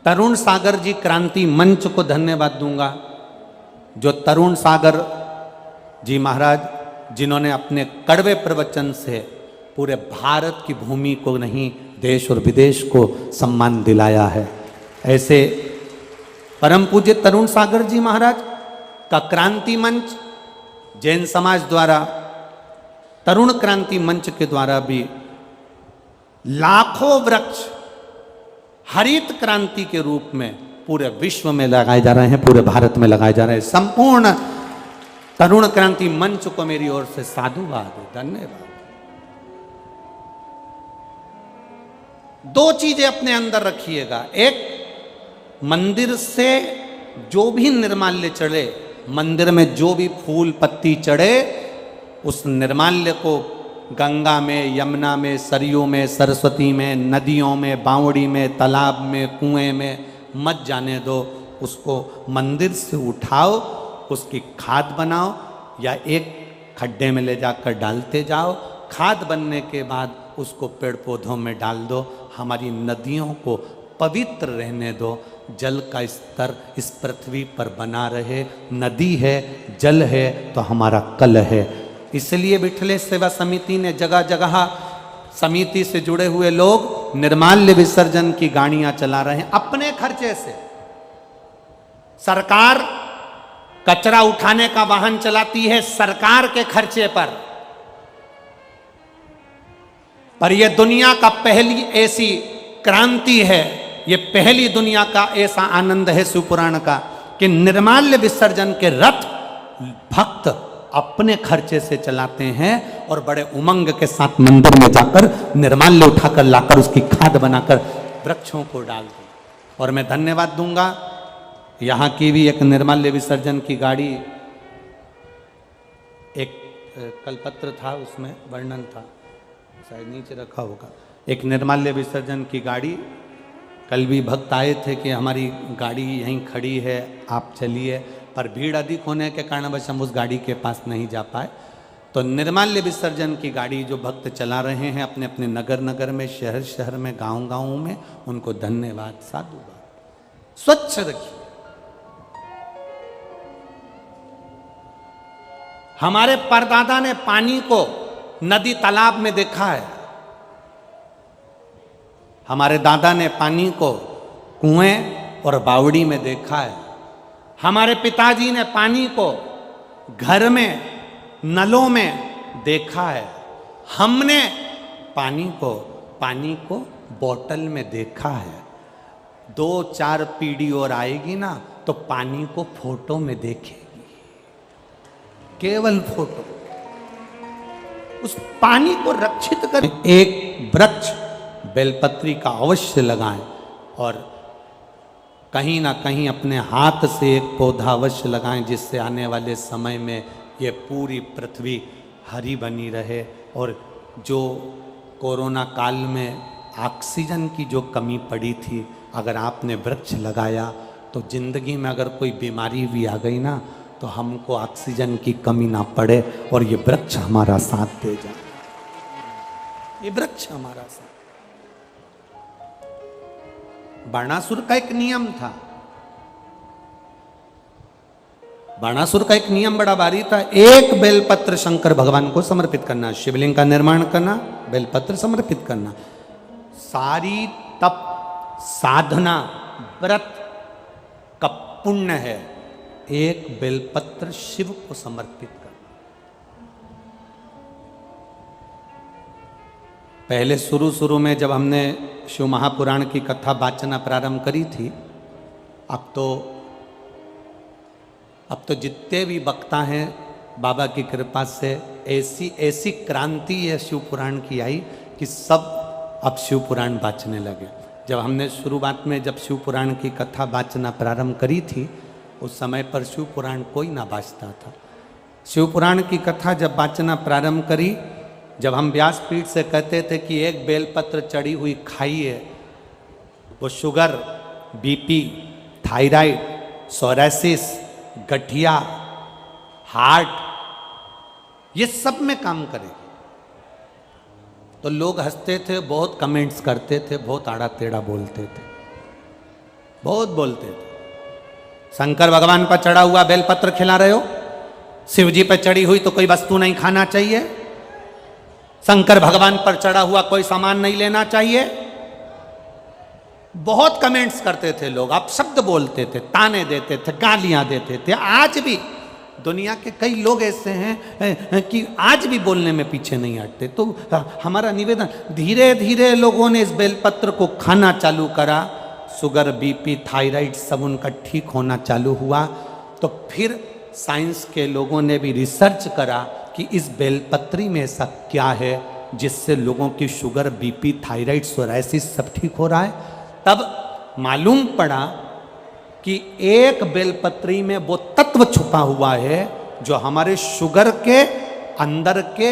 तरुण सागर जी क्रांति मंच को धन्यवाद दूंगा, जो तरुण सागर जी महाराज जिन्होंने अपने कड़वे प्रवचन से पूरे भारत की भूमि को नहीं देश और विदेश को सम्मान दिलाया है। ऐसे परम पूज्य तरुण सागर जी महाराज का क्रांति मंच जैन समाज द्वारा, तरुण क्रांति मंच के द्वारा भी लाखों वृक्ष हरित क्रांति के रूप में पूरे विश्व में लगाए जा रहे हैं, पूरे भारत में लगाए जा रहे हैं। संपूर्ण तरुण क्रांति मंच को मेरी ओर से साधुवाद, धन्यवाद। दो चीजें अपने अंदर रखिएगा। एक, मंदिर से जो भी निर्माल्य चढ़े, मंदिर में जो भी फूल पत्ती चढ़े, उस निर्माल्य को गंगा में, यमुना में, सरयू में, सरस्वती में, नदियों में, बावड़ी में, तालाब में, कुएं में मत जाने दो। उसको मंदिर से उठाओ, उसकी खाद बनाओ या एक खड्डे में ले जाकर डालते जाओ। खाद बनने के बाद उसको पेड़ पौधों में डाल दो। हमारी नदियों को पवित्र रहने दो। जल का स्तर इस पृथ्वी पर बना रहे। नदी है, जल है तो हमारा कल है। इसलिए विठले सेवा समिति ने जगह जगह, समिति से जुड़े हुए लोग निर्माल्य विसर्जन की गाड़ियां चला रहे हैं अपने खर्चे से। सरकार कचरा उठाने का वाहन चलाती है सरकार के खर्चे पर यह दुनिया का पहली ऐसी क्रांति है, ये पहली दुनिया का ऐसा आनंद है शिवपुराण का कि निर्माल्य विसर्जन के रथ भक्त अपने खर्चे से चलाते हैं और बड़े उमंग के साथ मंदिर में जाकर निर्माल्य उठाकर लाकर उसकी खाद बनाकर वृक्षों को डालते हैं। और मैं धन्यवाद दूंगा, यहाँ की भी एक निर्माल्य विसर्जन की गाड़ी, एक कलपत्र था उसमें वर्णन था, शायद नीचे रखा होगा, एक निर्माल्य विसर्जन की गाड़ी। कल भी भक्त आए थे कि हमारी गाड़ी यहीं खड़ी है, आप चलिए, पर भीड़ अधिक होने के कारणवश हम उस गाड़ी के पास नहीं जा पाए। तो निर्माल्य विसर्जन की गाड़ी जो भक्त चला रहे हैं अपने अपने नगर नगर में, शहर शहर में, गांव गांव में, उनको धन्यवाद, साधुवाद। स्वच्छ रखिए। हमारे परदादा ने पानी को नदी तालाब में देखा है। हमारे दादा ने पानी को कुएं और बावड़ी में देखा है। हमारे पिताजी ने पानी को घर में नलों में देखा है। हमने पानी को बोतल में देखा है। 2-4 पीढ़ी और आएगी ना तो पानी को फोटो में देखेगी, केवल फोटो। उस पानी को रक्षित करें। एक वृक्ष बेलपत्री का अवश्य लगाएं और कहीं ना कहीं अपने हाथ से एक पौधा अवश्य लगाएं, जिससे आने वाले समय में ये पूरी पृथ्वी हरी बनी रहे। और जो कोरोना काल में ऑक्सीजन की जो कमी पड़ी थी, अगर आपने वृक्ष लगाया तो जिंदगी में अगर कोई बीमारी भी आ गई ना तो हमको ऑक्सीजन की कमी ना पड़े और ये वृक्ष हमारा साथ दे जाए। ये वृक्ष हमारा साथ। बाणासुर का एक नियम था। बाणासुर का एक नियम बड़ा भारी था। एक बेलपत्र शंकर भगवान को समर्पित करना, शिवलिंग का निर्माण करना, बेलपत्र समर्पित करना। सारी तप साधना व्रत का पुण्य है एक बेलपत्र शिव को समर्पित करना। पहले शुरू में जब हमने शिव महापुराण की कथा वाचना प्रारंभ करी थी, अब तो जितने भी वक्ता हैं बाबा की कृपा से ऐसी क्रांति है शिव पुराण की आई कि सब अब शिव पुराण बाँचने लगे। जब हमने शुरुआत में जब शिव पुराण की कथा बाँचना प्रारंभ करी थी, उस समय पर शिव पुराण कोई ना बाँचता था। शिव पुराण की कथा जब बाँचना प्रारंभ करी, जब हम व्यासपीठ से कहते थे कि एक बेलपत्र चढ़ी हुई खाइए, वो शुगर, बीपी, थायराइड, सोरासिस, गठिया, हार्ट, ये सब में काम करेगी। तो लोग हंसते थे, बहुत कमेंट्स करते थे, बहुत आड़ा टेढ़ा बोलते थे, बहुत बोलते थे। शंकर भगवान पर चढ़ा हुआ बेलपत्र खिला रहे हो, शिव जी पर चढ़ी हुई तो कोई वस्तु नहीं खाना चाहिए, शंकर भगवान पर चढ़ा हुआ कोई सामान नहीं लेना चाहिए। बहुत कमेंट्स करते थे लोग, आप शब्द बोलते थे, ताने देते थे, गालियां देते थे। आज भी दुनिया के कई लोग ऐसे हैं कि आज भी बोलने में पीछे नहीं हटते। तो हमारा निवेदन, धीरे धीरे लोगों ने इस बेलपत्र को खाना चालू करा, शुगर, बीपी, थायराइड सब उनका ठीक होना चालू हुआ। तो फिर साइंस के लोगों ने भी रिसर्च करा कि इस बेलपत्री में ऐसा क्या है जिससे लोगों की शुगर, बीपी, थायराइड, सोराइसिस सब ठीक हो रहा है। तब मालूम पड़ा कि एक बेलपत्री में वो तत्व छुपा हुआ है जो हमारे शुगर के अंदर के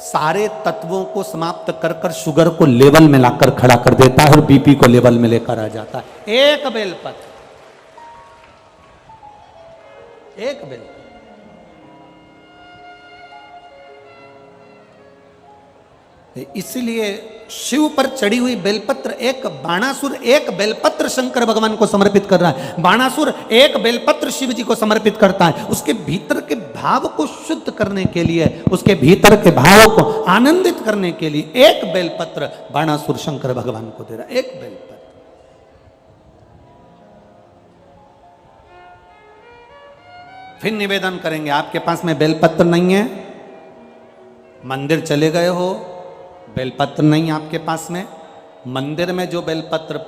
सारे तत्वों को समाप्त कर कर शुगर को लेवल में लाकर खड़ा कर देता है और बीपी को लेवल में लेकर आ जाता है। एक बेलपत्र, एक बेलपत्र। इसलिए शिव पर चढ़ी हुई बेलपत्र, एक बाणासुर एक बेलपत्र शंकर भगवान को समर्पित कर रहा है, बाणासुर एक बेलपत्र शिव जी को समर्पित करता है। उसके भीतर के भाव को शुद्ध करने के लिए, उसके भीतर के भाव को आनंदित करने के लिए एक बेलपत्र बाणासुर शंकर भगवान को दे रहा है, एक बेलपत्र। फिर निवेदन करेंगे, आपके पास में बेलपत्र नहीं है, मंदिर चले गए हो, बेलपत्र नहीं आपके पास में, मंदिर में जो बेलपत्र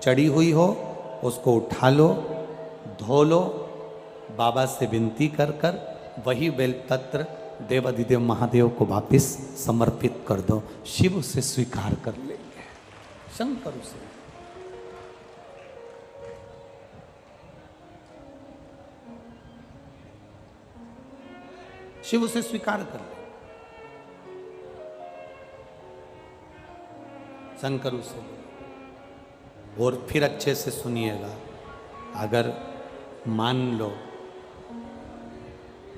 चढ़ी हुई हो उसको उठा लो, धो लो, बाबा से विनती कर कर वही बेलपत्र देवाधिदेव महादेव को वापस समर्पित कर दो। शिव उसे स्वीकार कर लेंगे, शंकर उसे। शिव उसे स्वीकार कर ले, शंकर उसे। और फिर अच्छे से सुनिएगा, अगर मान लो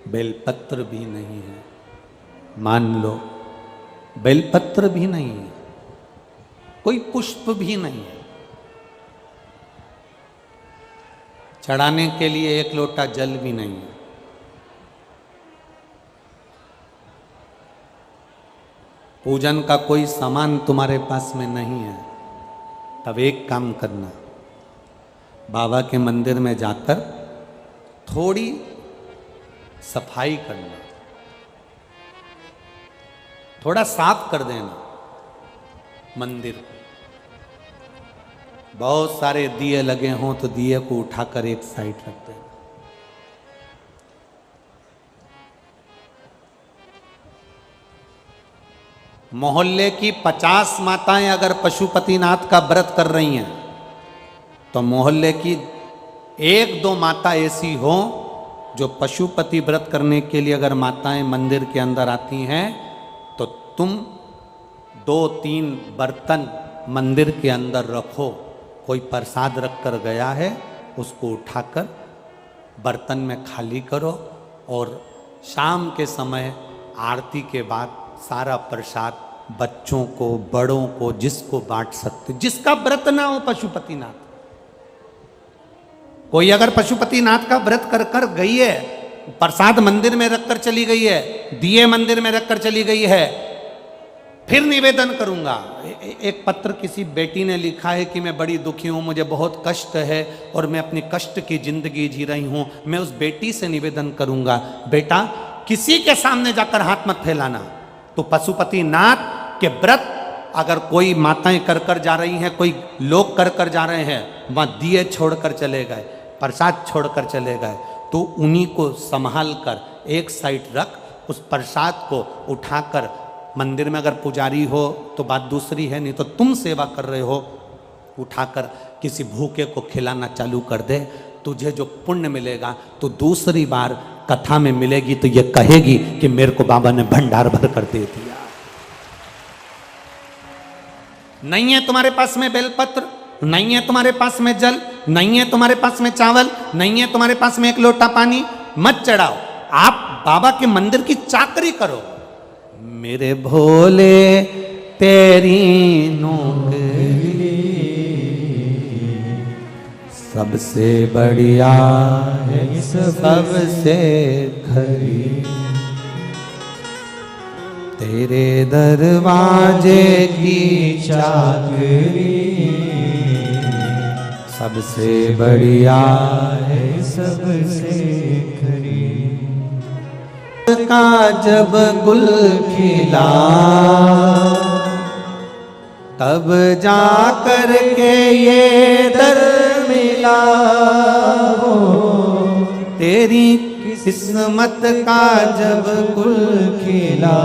बेलपत्र भी नहीं है, मान लो बेलपत्र भी नहीं है, कोई पुष्प भी नहीं है, चढ़ाने के लिए एक लोटा जल भी नहीं है, पूजन का कोई सामान तुम्हारे पास में नहीं है, तब एक काम करना, बाबा के मंदिर में जाकर थोड़ी सफाई करना, थोड़ा साफ कर देना मंदिर को। बहुत सारे दिए लगे हों तो दिए को उठाकर एक साइड रख देना। मोहल्ले की 50 माताएं अगर पशुपतिनाथ का व्रत कर रही हैं तो मोहल्ले की 1-2 माता ऐसी हो जो पशुपति व्रत करने के लिए अगर माताएं मंदिर के अंदर आती हैं तो तुम 2-3 बर्तन मंदिर के अंदर रखो। कोई प्रसाद रख कर गया है उसको उठाकर बर्तन में खाली करो और शाम के समय आरती के बाद सारा प्रसाद बच्चों को, बड़ों को, जिसको बांट सकते, जिसका व्रत ना हो पशुपतिनाथ। कोई अगर पशुपतिनाथ का व्रत कर कर गई है, प्रसाद मंदिर में रखकर चली गई है, दिए मंदिर में रखकर चली गई है, फिर निवेदन करूंगा। एक पत्र किसी बेटी ने लिखा है कि मैं बड़ी दुखी हूं, मुझे बहुत कष्ट है और मैं अपनी कष्ट की जिंदगी जी रही हूं। मैं उस बेटी से निवेदन करूंगा, बेटा किसी के सामने जाकर हाथ मत फैलाना। तो पशुपतिनाथ के व्रत अगर कोई माताएं कर कर जा रही हैं, कोई लोग कर कर जा रहे हैं, वहां दिए छोड़कर चले गए, प्रसाद छोड़कर चले गए, तो उन्हीं को संभाल कर एक साइड रख, उस प्रसाद को उठाकर मंदिर में अगर पुजारी हो तो बात दूसरी है, नहीं तो तुम सेवा कर रहे हो, उठाकर किसी भूखे को खिलाना चालू कर दे, तुझे जो पुण्य मिलेगा तो दूसरी बार कथा में मिलेगी तो ये कहेगी कि मेरे को बाबा ने भंडार भर कर दे दिया। नहीं है तुम्हारे पास में बेलपत्र, नहीं है तुम्हारे पास में जल, नहीं है तुम्हारे पास में चावल, नहीं है तुम्हारे पास में एक लोटा पानी, मत चढ़ाओ, आप बाबा के मंदिर की चाकरी करो। मेरे भोले तेरी नौकरी सबसे बढ़िया है, सबसे खरी, तेरे दरवाजे की चाकरी सबसे बढ़िया है, सबसे खरी। का जब गुल खिला तब जा कर के ये दर मिला हो, तेरी किस्मत का जब गुल खिला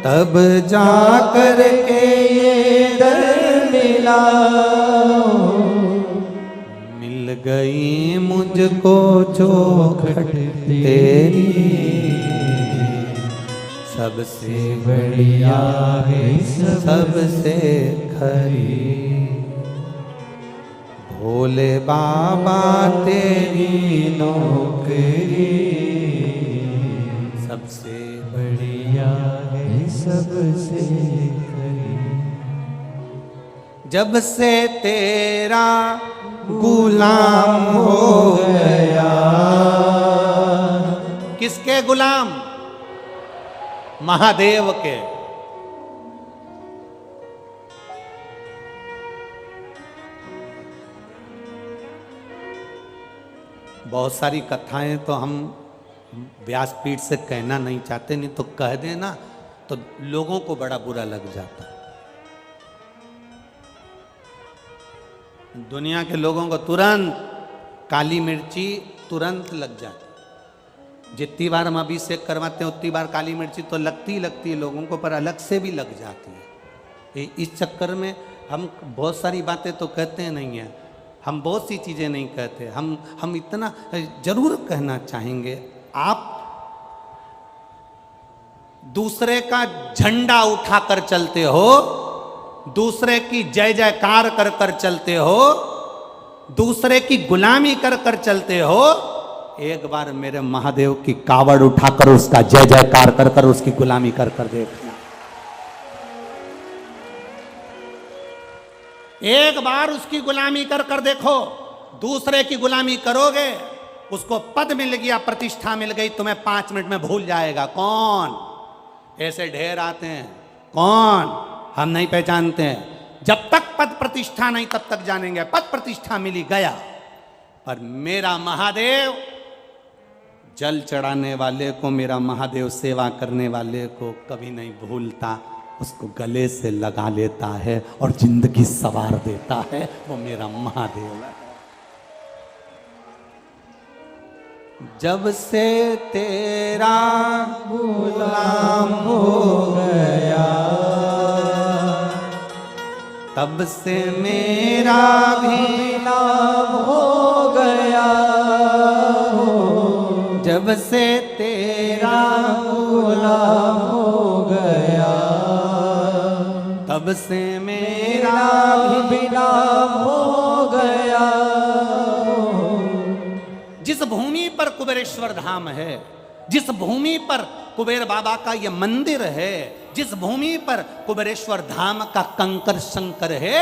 तब जा कर के ये दर मिला हो, मिल गई मुझको चौखट तेरी सबसे बढ़िया है, सबसे खरी, भोले बाबा तेरी नौकरी सबसे बढ़िया है, सबसे खरी। जब से तेरा गुलाम हो गया, किसके गुलाम? महादेव के। बहुत सारी कथाएं तो हम व्यासपीठ से कहना नहीं चाहते, नहीं तो कह देना तो लोगों को बड़ा बुरा लग जाता। दुनिया के लोगों को तुरंत काली मिर्ची तुरंत लग जाती। जितनी बार हम अभिषेक करवाते हैं उतनी बार काली मिर्ची तो लगती है लोगों को, पर अलग से भी लग जाती है। इस चक्कर में हम बहुत सारी बातें तो कहते नहीं हैं, हम बहुत सी चीज़ें नहीं कहते। हम इतना जरूर कहना चाहेंगे, आप दूसरे का झंडा उठाकर चलते हो, दूसरे की जय जयकार कर कर चलते हो, दूसरे की गुलामी कर कर चलते हो, एक बार मेरे महादेव की कावड़ उठाकर उसका जय जयकार कर कर उसकी गुलामी कर कर देखना। एक बार उसकी गुलामी कर कर देखो। दूसरे की गुलामी करोगे, उसको पद मिल गया, प्रतिष्ठा मिल गई, तुम्हें 5 मिनट में भूल जाएगा। कौन? ऐसे ढेर आते हैं, कौन? हम नहीं पहचानते हैं। जब तक पद प्रतिष्ठा नहीं तब तक जानेंगे। पद प्रतिष्ठा मिली गया, पर मेरा महादेव जल चढ़ाने वाले को, मेरा महादेव सेवा करने वाले को कभी नहीं भूलता, उसको गले से लगा लेता है और जिंदगी सवार देता है। वो मेरा महादेव है। जब से तेरा गुलाम हो गया, तब से मेरा भी नाम हो गया हो। जब से तेरा गुलाम हो गया, तब से मेरा भी नाम हो गया। जिस भूमि पर कुबेरेश्वर धाम है, जिस भूमि पर कुबेर बाबा का यह मंदिर है, जिस भूमि पर कुबेरेश्वर धाम का कंकर शंकर है,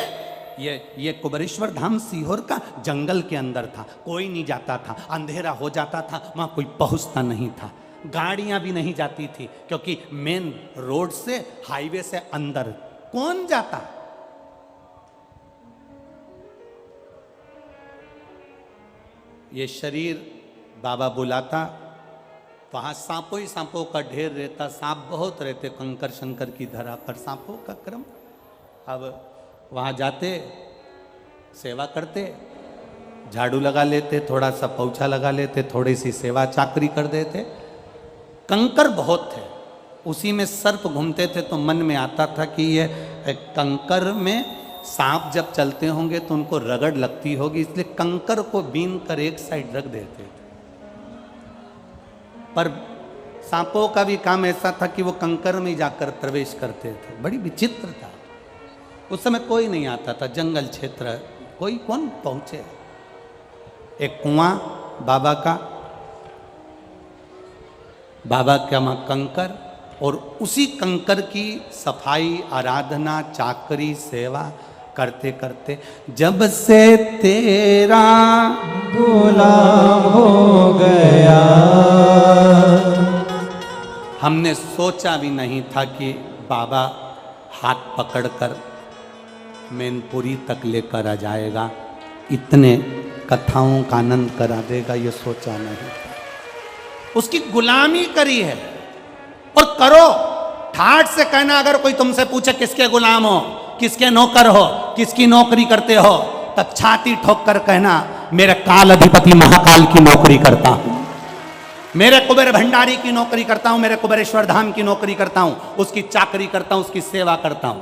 ये कुबेरेश्वर धाम सीहोर का जंगल के अंदर था। कोई नहीं जाता था, अंधेरा हो जाता था, वहां कोई पहुंचता नहीं था, गाड़ियां भी नहीं जाती थी, क्योंकि मेन रोड से, हाईवे से अंदर कौन जाता? ये शरीर बाबा बुलाता, वहां सांपों ही सांपों का ढेर रहता, सांप बहुत रहते कंकर शंकर की धरा पर, सांपों का क्रम। अब वहां जाते, सेवा करते, झाड़ू लगा लेते, थोड़ा सा पोछा लगा लेते, थोड़ी सी सेवा चाकरी कर देते। कंकर बहुत थे, उसी में सर्प घूमते थे तो मन में आता था कि ये कंकर में सांप जब चलते होंगे तो उनको रगड़ लगती होगी, इसलिए कंकर को बीन कर एक साइड रख देते थे। पर सांपों का भी काम ऐसा था कि वो कंकर में जाकर प्रवेश करते थे। बड़ी विचित्र था। उस समय कोई नहीं आता था, जंगल क्षेत्र, कोई कौन पहुंचे। एक कुआं बाबा का वहां कंकर, और उसी कंकर की सफाई, आराधना, चाकरी, सेवा करते करते जब से तेरा गुलाम हो गया, हमने सोचा भी नहीं था कि बाबा हाथ पकड़कर मैनपुरी तक लेकर आ जाएगा, इतने कथाओं का आनंद करा देगा, ये सोचा नहीं। उसकी गुलामी करी है और करो। ठाठ से कहना, अगर कोई तुमसे पूछे किसके गुलाम हो, किसके नौकर हो, किसकी नौकरी करते हो, तब छाती ठोक कर कहना मेरे काल अधिपति महाकाल की नौकरी करता हूं, मेरे कुबेर भंडारी की नौकरी करता हूं, मेरे कुबेरेश्वर धाम की नौकरी करता हूं, उसकी चाकरी करता हूं, उसकी सेवा करता हूं।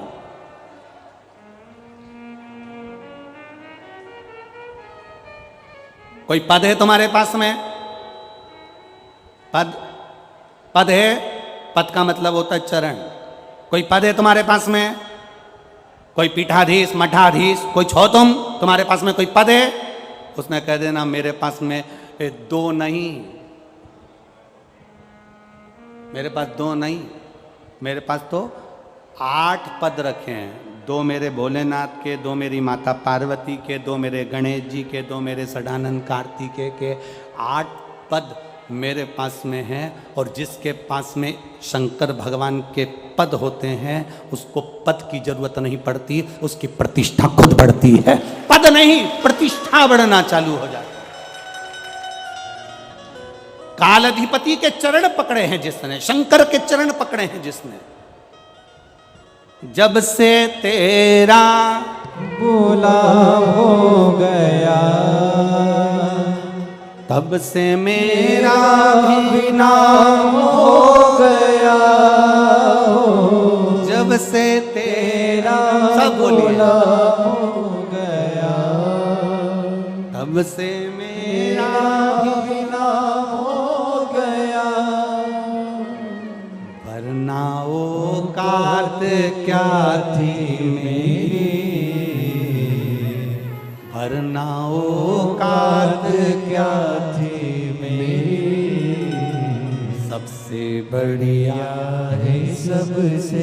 कोई पद है तुम्हारे पास में? पद है, पद का मतलब होता है चरण। कोई पद है तुम्हारे पास में? कोई पीठाधीश, मठाधीश, कोई छो तुम, तुम्हारे पास में कोई पद है? उसने कह देना मेरे पास में 2 नहीं, मेरे पास 2 नहीं, मेरे पास तो 8 पद रखे हैं। 2 मेरे भोलेनाथ के, 2 मेरी माता पार्वती के, 2 मेरे गणेश जी के, 2 मेरे सदानंद कार्तिकेय के, 8 पद मेरे पास में हैं। और जिसके पास में शंकर भगवान के पद होते हैं उसको पद की जरूरत नहीं पड़ती, उसकी प्रतिष्ठा खुद बढ़ती है। पद नहीं, प्रतिष्ठा बढ़ना चालू हो जाती। कालाधिपति के चरण पकड़े हैं जिसने, शंकर के चरण पकड़े हैं जिसने, जब से तेरा गुलाम हो गया, तब से मेरा भी नाम हो गया, जब से तेरा सब गुलाम हो गया, तब से मेरा भी नाम हो गया, वरना औकात क्या थी मेरी, वरना औकात क्या थी मेरी, सबसे बढ़िया है सबसे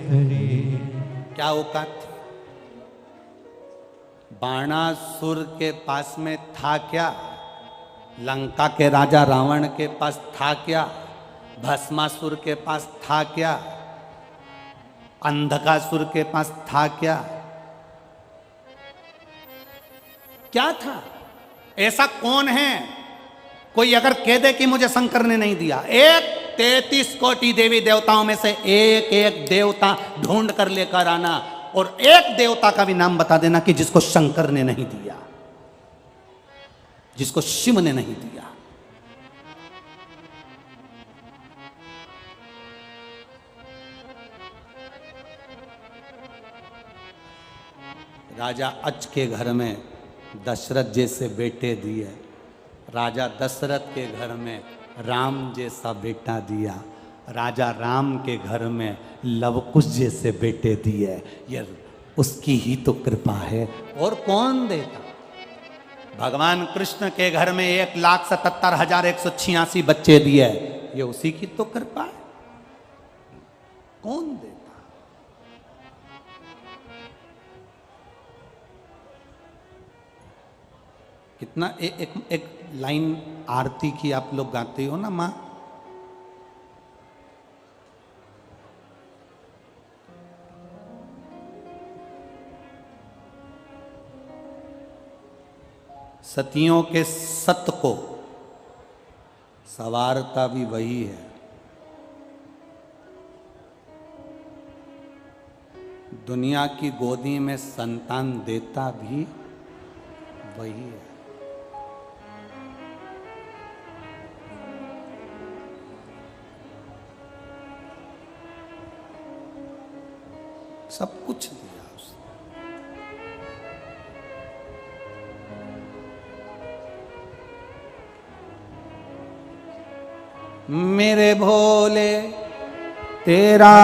खरी। क्या औकात थी? बाणासुर के पास में था क्या? लंका के राजा रावण के पास था क्या? भस्मासुर के पास था क्या? अंधकासुर के पास था क्या? क्या था? ऐसा कौन है? कोई अगर कह दे कि मुझे शंकर ने नहीं दिया, एक 33 कोटि देवी देवताओं में से एक एक देवता ढूंढ कर लेकर आना, और एक देवता का भी नाम बता देना कि जिसको शंकर ने नहीं दिया, जिसको शिव ने नहीं दिया। राजा अच के घर में दशरथ जैसे बेटे दिए, राजा दशरथ के घर में राम जैसा बेटा दिया, राजा राम के घर में लवकुश जैसे बेटे दिए। ये उसकी ही तो कृपा है, और कौन देता? भगवान कृष्ण के घर में 1,77,186 बच्चे दिए, ये उसी की तो कृपा है। कौन देता? कितना एक लाइन आरती की आप लोग गाते हो ना, माँ, सतियों के सत को सवारता भी वही है, दुनिया की गोदी में संतान देता भी वही है। सब कुछ दिया उसने। मेरे भोले तेरा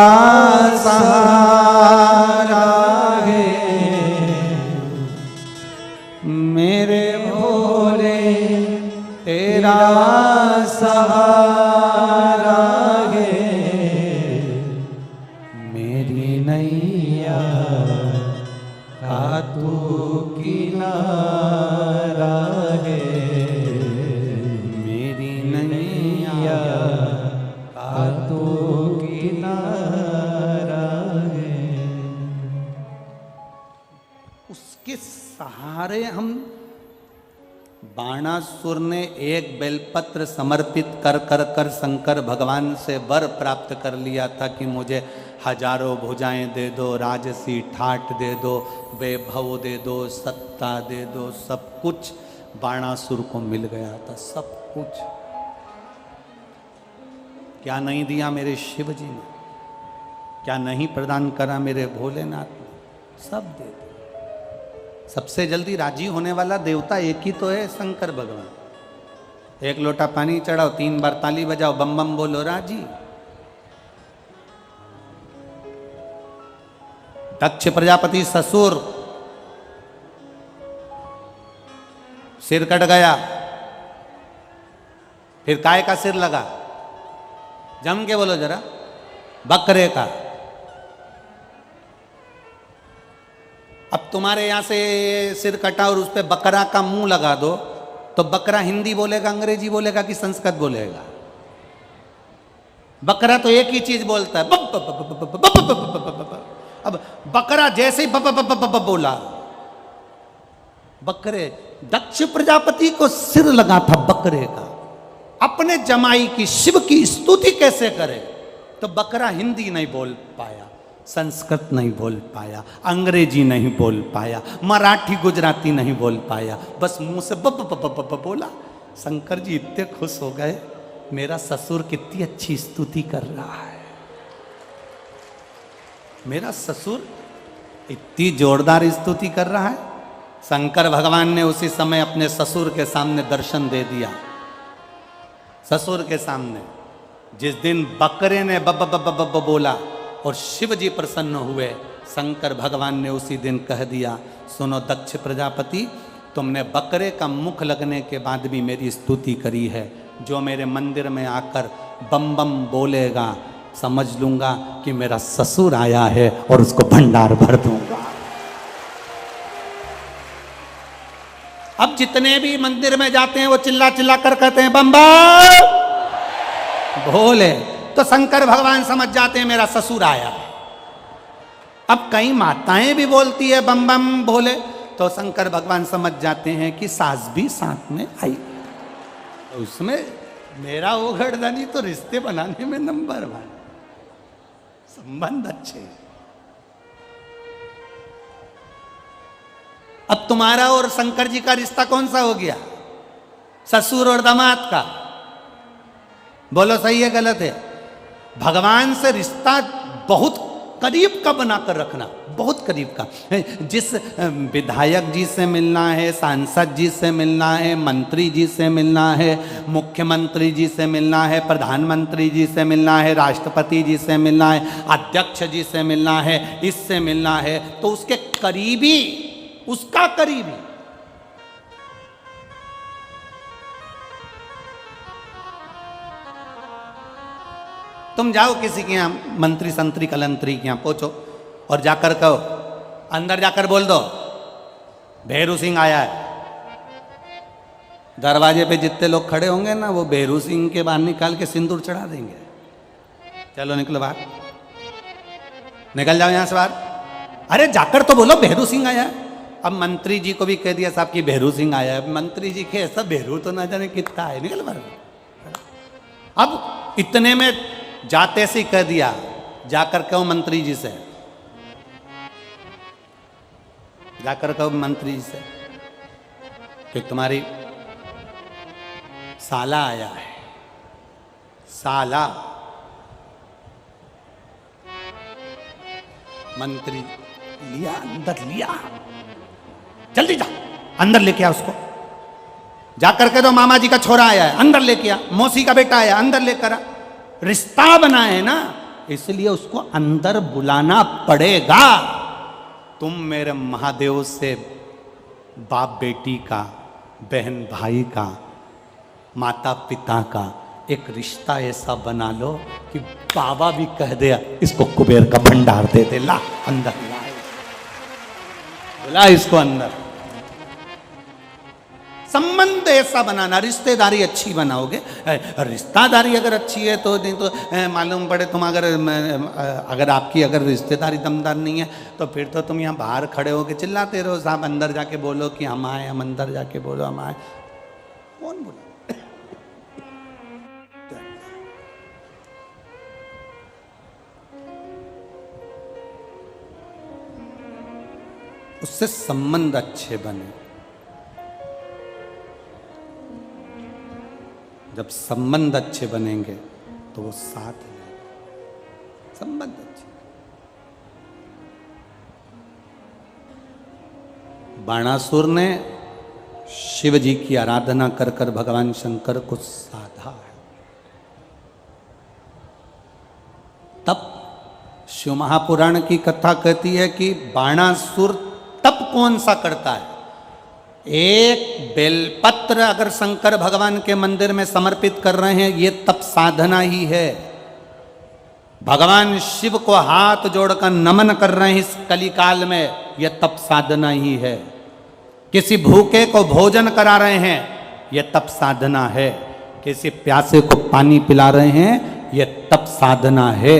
सहारा है, मेरे भोले तेरा सहारा है, मेरी नैया का तू किनारा है, मेरी नैया का तू किनारा है। उसके सहारे हम, बाणासुर ने एक बेलपत्र समर्पित कर कर कर शंकर भगवान से वर प्राप्त कर लिया था कि मुझे हजारों भुजाएं दे दो, राजसी ठाट दे दो, वैभव दे दो, सत्ता दे दो, सब कुछ बाणासुर को मिल गया था, सब कुछ। क्या नहीं दिया मेरे शिव जी ने, क्या नहीं प्रदान करा मेरे भोलेनाथ ने, सब दे दिया। सबसे जल्दी राजी होने वाला देवता एक ही तो है, शंकर भगवान। एक लोटा पानी चढ़ाओ, 3 बार ताली बजाओ, बम बम बोलो, राजी। दक्ष प्रजापति ससुर, सिर कट गया, फिर काय का सिर लगा? जम के बोलो जरा, बकरे का। अब तुम्हारे यहां से सिर कटा और उस पर बकरा का मुंह लगा दो, तो बकरा हिंदी बोलेगा, अंग्रेजी बोलेगा कि संस्कृत बोलेगा? बकरा तो एक ही चीज बोलता है, बप बप बप बप बप बप बप बप बप। अब बकरा जैसे ही बप बप बप बप बोला, बकरे, दक्ष प्रजापति को सिर लगा था बकरे का। अपने जमाई की, शिव की स्तुति कैसे करे? तो बकरा हिंदी नहीं बोल पाया, संस्कृत नहीं बोल पाया, अंग्रेजी नहीं बोल पाया, मराठी गुजराती नहीं बोल पाया, बस मुंह से बप बप बप बप बोला। शंकर जी इतने खुश हो गए, मेरा ससुर कितनी अच्छी स्तुति कर रहा है, मेरा ससुर इतनी जोरदार स्तुति कर रहा है। शंकर भगवान ने उसी समय अपने ससुर के सामने दर्शन दे दिया। ससुर के सामने जिस दिन बकरे ने बब बब बब बोला और शिव जी प्रसन्न हुए, शंकर भगवान ने उसी दिन कह दिया, सुनो दक्ष प्रजापति, तुमने बकरे का मुख लगने के बाद भी मेरी स्तुति करी है, जो मेरे मंदिर में आकर बम बम बोलेगा, समझ लूंगा कि मेरा ससुर आया है और उसको भंडार भर दूंगा। अब जितने भी मंदिर में जाते हैं वो चिल्ला चिल्ला कर कहते हैं बम बम भोले, तो शंकर भगवान समझ जाते हैं मेरा ससुर आया। अब कई माताएं भी बोलती है बम बम भोले, तो शंकर भगवान समझ जाते हैं कि सास भी साथ में आई। तो उसमें मेरा वो घरदानी तो रिश्ते बनाने में नंबर 1, संबंध अच्छे। अब तुम्हारा और शंकर जी का रिश्ता कौन सा हो गया? ससुर और दामाद का। बोलो सही है गलत है? भगवान से रिश्ता बहुत करीब का बनाकर रखना, बहुत करीब का। जिस विधायक जी से मिलना है, सांसद जी से मिलना है, मंत्री जी से मिलना है, मुख्यमंत्री जी से मिलना है, प्रधानमंत्री जी से मिलना है, राष्ट्रपति जी से मिलना है, अध्यक्ष जी से मिलना है, इससे मिलना है, तो उसके करीबी, उसका करीबी। तुम जाओ किसी के यहाँ, मंत्री संतरी कलंतरी के यहाँ पहुंचो और जाकर कहो, अंदर जाकर बोल दो भेरू सिंह आया है। दरवाजे पे जितने लोग खड़े होंगे ना, वो भेरू सिंह के बाहर निकाल के सिंदूर चढ़ा देंगे। चलो निकलो बाहर, निकल जाओ यहां से बाहर। अरे जाकर तो बोलो भेरू सिंह आया है। अब मंत्री जी को भी कह दिया साहब कि भेरू सिंह आया है। मंत्री जी के ऐसा भेरू तो ना जाने कितना है, निकल बाहर। अब इतने में जाते से कह दिया, जाकर कहो मंत्री जी से, जाकर कहो मंत्री जी से कि तुम्हारी साला आया है, साला। मंत्री लिया, अंदर लिया, जल्दी जा अंदर लेके आ उसको, जाकर के तो मामा जी का छोरा आया है, अंदर लेके आ, मौसी का बेटा आया, अंदर लेकर आ। रिश्ता बना है ना, इसलिए उसको अंदर बुलाना पड़ेगा। तुम मेरे महादेव से बाप बेटी का, बहन भाई का, माता पिता का एक रिश्ता ऐसा बना लो कि बाबा भी कह दे इसको कुबेर का भंडार दे दे, ला अंदर ला, बुला इसको अंदर। संबंध ऐसा बनाना, रिश्तेदारी अच्छी बनाओगे। रिश्तेदारी अगर अच्छी है तो नहीं तो मालूम पड़े तुम अगर आपकी अगर रिश्तेदारी दमदार नहीं है तो फिर तो तुम यहाँ बाहर खड़े होके चिल्लाते रहो, साहब अंदर जाके बोलो कि हम आए, हम अंदर जाके बोलो हम आए। कौन बोला? उससे संबंध अच्छे बने। जब संबंध अच्छे बनेंगे तो वो साथ है, संबंध अच्छे। बाणासुर ने शिव जी की आराधना कर कर भगवान शंकर को साधा है। तब शिव महापुराण की कथा कहती है कि बाणासुर तप कौन सा करता है? एक बेलपत्र अगर शंकर भगवान के मंदिर में समर्पित कर रहे हैं, ये तप साधना ही है। भगवान शिव को हाथ जोड़कर नमन कर रहे हैं इस कलिकाल में, यह तप साधना ही है। किसी भूखे को भोजन करा रहे हैं, यह तप साधना है। किसी प्यासे को पानी पिला रहे हैं, यह तप साधना है।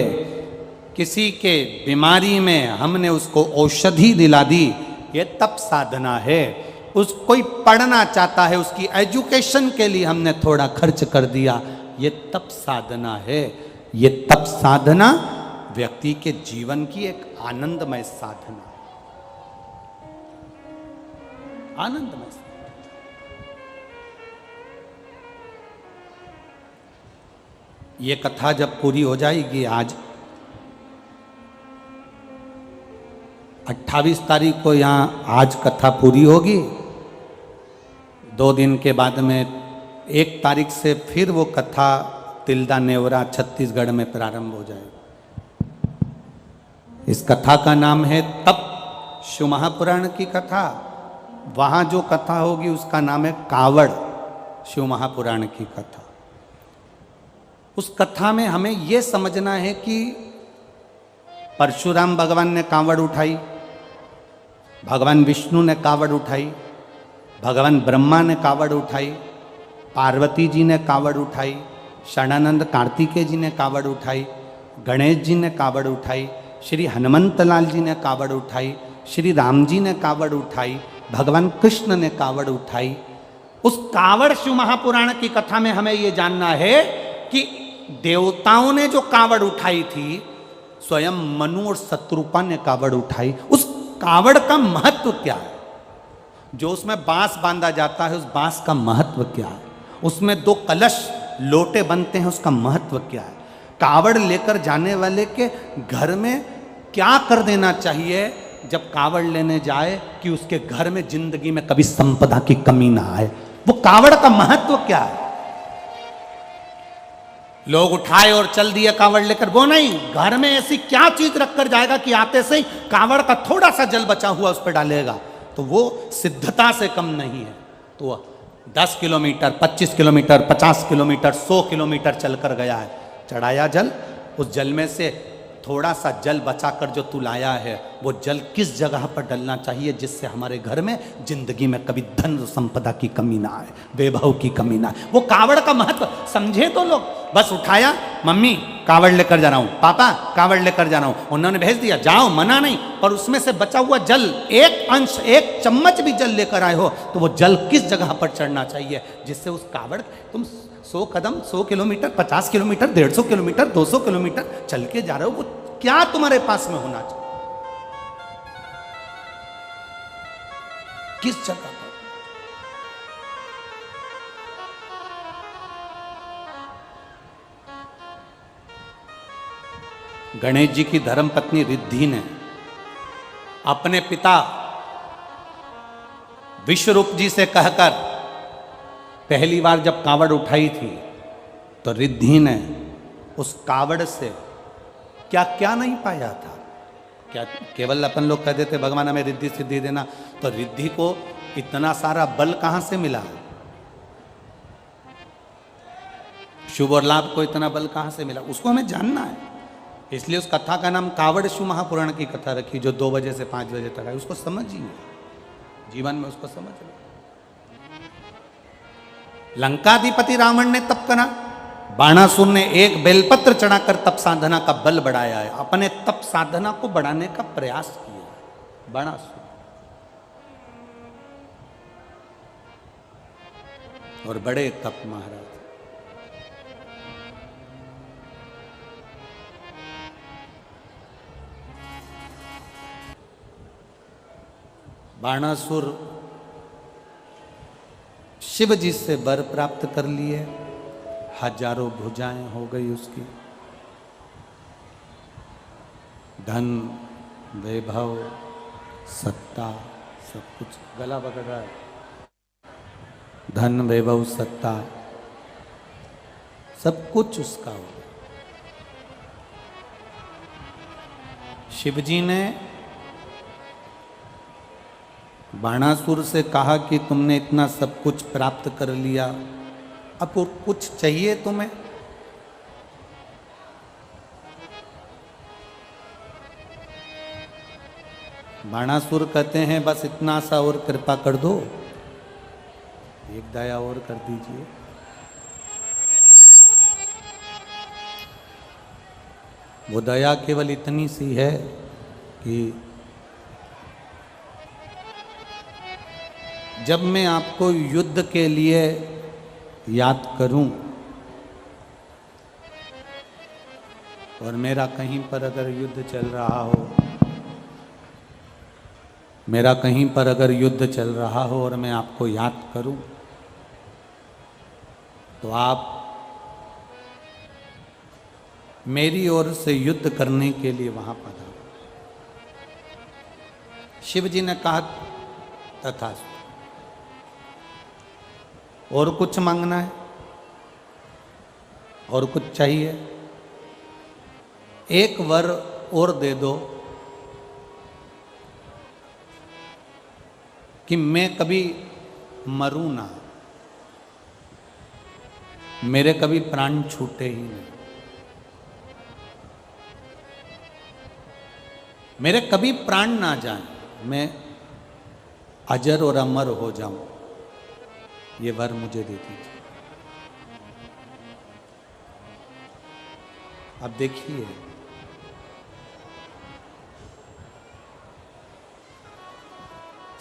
किसी के बीमारी में हमने उसको औषधि दिला दी, यह तप साधना है। कोई पढ़ना चाहता है, उसकी एजुकेशन के लिए हमने थोड़ा खर्च कर दिया, ये तप साधना है। ये तप साधना व्यक्ति के जीवन की एक आनंदमय साधना, आनंदमय साधना। ये कथा जब पूरी हो जाएगी, आज 28 तारीख को यहाँ आज कथा पूरी होगी। 2 दिन के बाद में 1 तारीख से फिर वो कथा तिल्दा नेवरा छत्तीसगढ़ में प्रारंभ हो जाएगी। इस कथा का नाम है तप, शिव महापुराण की कथा। वहाँ जो कथा होगी उसका नाम है कावड़, शिव महापुराण की कथा। उस कथा में हमें ये समझना है कि परशुराम भगवान ने कावड़ उठाई, भगवान विष्णु ने कावड़ उठाई, भगवान ब्रह्मा ने कावड़ उठाई, पार्वती जी ने कावड़ उठाई, शरणानंद कार्तिकेय जी ने कावड़ उठाई, गणेश जी ने कावड़ उठाई, श्री हनुमंत लाल जी ने कावड़ उठाई, श्री राम जी ने कावड़ उठाई, भगवान कृष्ण ने कावड़ उठाई। उस कावड़ शिव महापुराण की कथा में हमें ये जानना है कि देवताओं ने जो कावड़ उठाई थी, स्वयं मनु और शत्रुपा ने कावड़ उठाई। उस कावड़ का महत्व क्या है? जो उसमें बांस बांधा जाता है, उस बांस का महत्व क्या है? उसमें 2 कलश लोटे बनते हैं, उसका महत्व क्या है? कावड़ लेकर जाने वाले के घर में क्या कर देना चाहिए जब कावड़ लेने जाए कि उसके घर में जिंदगी में कभी संपदा की कमी ना आए? वो कावड़ का महत्व क्या है? लोग उठाए और चल दिए कावड़ लेकर, वो नहीं, घर में ऐसी क्या चीज रखकर जाएगा कि आते से ही कावड़ का थोड़ा सा जल बचा हुआ उस पर डालेगा, तो वो सिद्धता से कम नहीं है। तो 10 किलोमीटर, 25 किलोमीटर, 50 किलोमीटर, 100 किलोमीटर चलकर गया है, चढ़ाया जल, उस जल में से थोड़ा सा जल बचाकर जो तू लाया है, वो जल किस जगह पर डलना चाहिए जिससे हमारे घर में जिंदगी में कभी धन संपदा की कमी ना आए, वैभव की कमी ना आए। वो कावड़ का महत्व समझे तो लोग। बस उठाया, मम्मी कावड़ लेकर जा रहा हूँ, पापा कावड़ लेकर जा रहा हूँ, उन्होंने भेज दिया, जाओ, मना नहीं। पर उसमें से बचा हुआ जल, एक अंश, एक चम्मच भी जल लेकर आए हो, तो वो जल किस जगह पर चढ़ना चाहिए जिससे उस कावड़, तुम 100 कदम, 100 किलोमीटर, 50 किलोमीटर, 150 किलोमीटर, 200 किलोमीटर चल के जा रहे हो, वो क्या तुम्हारे पास में होना चाहिए? किस जगह पर? गणेश जी की धर्मपत्नी रिद्धि ने अपने पिता विश्वरूप जी से कहकर पहली बार जब कावड़ उठाई थी तो रिद्धि ने उस कावड़ से क्या क्या नहीं पाया था। क्या केवल अपन लोग कहते थे भगवान हमें रिद्धि सिद्धि देना, तो रिद्धि को इतना सारा बल कहां से मिला, शुभ और लाभ को इतना बल कहां से मिला, उसको हमें जानना है। इसलिए उस कथा का नाम कावड़ शिव महापुराण की कथा रखी, जो 2 बजे से 5 बजे तक है। उसको समझिए, जीवन में उसको समझ लो। लंकाधिपति रावण ने तप करा, बाणासुर ने एक बेलपत्र चढ़ाकर तप साधना का बल बढ़ाया है, अपने तप साधना को बढ़ाने का प्रयास किया बाणासुर। और बड़े तप महाराज। बाणासुर शिव जी से वर प्राप्त कर लिए, हजारों भुजाएं हो गई उसकी, धन वैभव सत्ता सब कुछ। गला पकड़ रहा है। धन वैभव सत्ता सब कुछ उसका हो गया। शिव जी ने बाणासुर से कहा कि तुमने इतना सब कुछ प्राप्त कर लिया, अब और कुछ चाहिए तुम्हें? बाणासुर कहते हैं बस इतना सा और कृपा कर दो, एक दया और कर दीजिए। वो दया केवल इतनी सी है कि जब मैं आपको युद्ध के लिए याद करूं और मेरा कहीं पर अगर युद्ध चल रहा हो, मेरा कहीं पर अगर युद्ध चल रहा हो और मैं आपको याद करूं, तो आप मेरी ओर से युद्ध करने के लिए वहां पधारो। शिव जी ने कहा तथास्तु। और कुछ मांगना है? और कुछ चाहिए? एक वर और दे दो कि मैं कभी मरूं ना, मेरे कभी प्राण छूटे ही नहीं, मेरे कभी प्राण ना जाए, मैं अजर और अमर हो जाऊं, ये वर मुझे दे दीजिए। अब देखिए,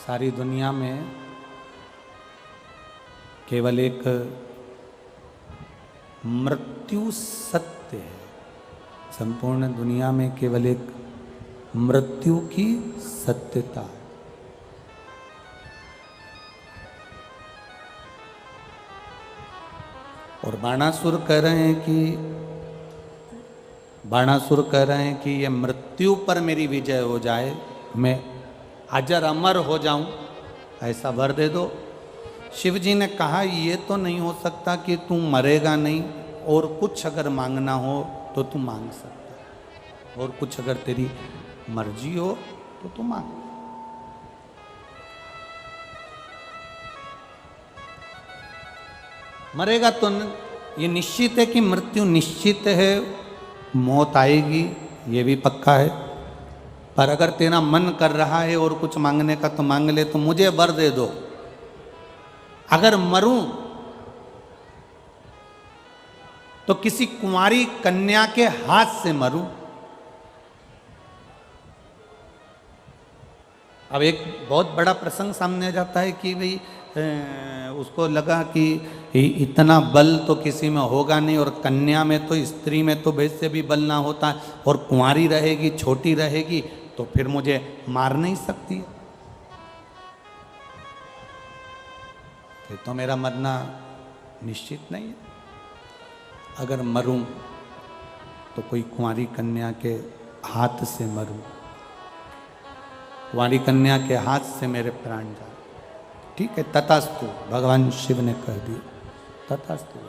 सारी दुनिया में केवल एक मृत्यु सत्य है, संपूर्ण दुनिया में केवल एक मृत्यु की सत्यता है। और बाणासुर कह रहे हैं कि ये मृत्यु पर मेरी विजय हो जाए, मैं अजर अमर हो जाऊं, ऐसा वर दे दो। शिव जी ने कहा ये तो नहीं हो सकता कि तू मरेगा नहीं, और कुछ अगर मांगना हो तो तू मांग सकता है, और कुछ अगर तेरी मर्जी हो तो तू मांग। मरेगा तो ये निश्चित है कि मृत्यु निश्चित है, मौत आएगी, ये भी पक्का है। पर अगर तेरा मन कर रहा है और कुछ मांगने का तो मांग ले, तो मुझे वर दे दो, अगर मरूं तो किसी कुंवारी कन्या के हाथ से मरूं। अब एक बहुत बड़ा प्रसंग सामने आ जाता है कि भाई उसको लगा कि इतना बल तो किसी में होगा नहीं, और कन्या में तो, स्त्री में तो वैसे भी बल ना होता है, और कुंवारी रहेगी, छोटी रहेगी, तो फिर मुझे मार नहीं सकती है, फिर तो मेरा मरना निश्चित नहीं है। अगर मरूं तो कोई कुंवारी कन्या के हाथ से मरूं। तुम्हारी कन्या के हाथ से मेरे प्राण जा। ठीक है, तथास्तु, भगवान शिव ने कह दिया तथास्तु।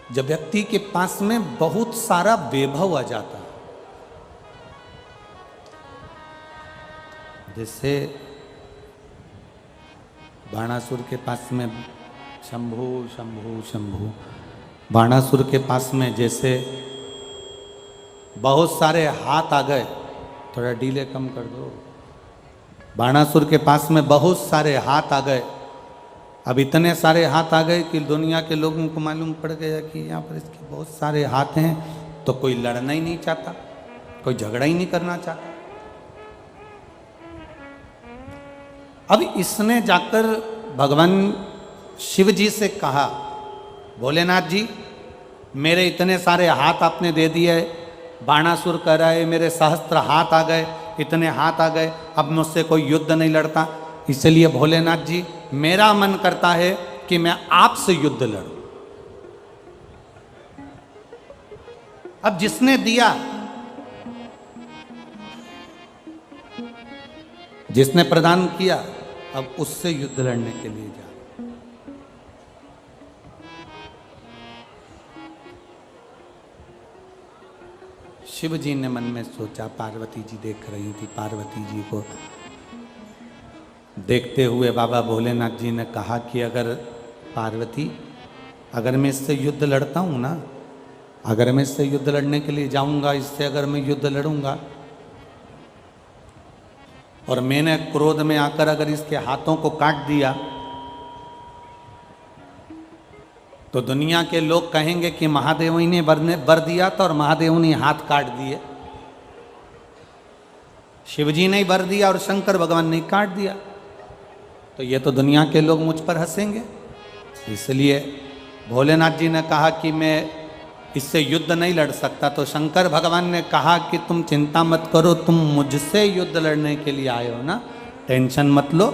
जब व्यक्ति के पास में बहुत सारा वैभव आ जाता है, जैसे बाणासुर के पास में शंभु शंभु शंभु, बाणासुर के पास में जैसे बहुत सारे हाथ आ गए, थोड़ा डीले कम कर दो। बाणासुर के पास में बहुत सारे हाथ आ गए। अब इतने सारे हाथ आ गए कि दुनिया के लोगों को मालूम पड़ गया कि यहाँ पर इसके बहुत सारे हाथ हैं, तो कोई लड़ना ही नहीं चाहता, कोई झगड़ा ही नहीं करना चाहता। अब इसने जाकर भगवान शिव जी से कहा, भोलेनाथ जी, मेरे इतने सारे हाथ आपने दे दिए, बाणासुर कह रहा है मेरे सहस्त्र हाथ आ गए, इतने हाथ आ गए, अब मुझसे कोई युद्ध नहीं लड़ता, इसलिए भोलेनाथ जी मेरा मन करता है कि मैं आपसे युद्ध लड़ूं। अब जिसने दिया, जिसने प्रदान किया, अब उससे युद्ध लड़ने के लिए जा। शिव जी ने मन में सोचा, पार्वती जी देख रही थी, पार्वती जी को देखते हुए बाबा भोलेनाथ जी ने कहा कि अगर पार्वती, अगर मैं इससे युद्ध लड़ता हूं ना, अगर मैं इससे युद्ध लड़ने के लिए जाऊंगा, इससे अगर मैं युद्ध लड़ूंगा और मैंने क्रोध में आकर अगर इसके हाथों को काट दिया, तो दुनिया के लोग कहेंगे कि महादेव ही ने बर दिया था और महादेव ने हाथ काट दिए। शिवजी ने बर दिया और शंकर भगवान ने काट दिया, तो ये तो दुनिया के लोग मुझ पर हंसेंगे। इसलिए भोलेनाथ जी ने कहा कि मैं इससे युद्ध नहीं लड़ सकता। तो शंकर भगवान ने कहा कि तुम चिंता मत करो, तुम मुझसे युद्ध लड़ने के लिए आए हो ना, टेंशन मत लो,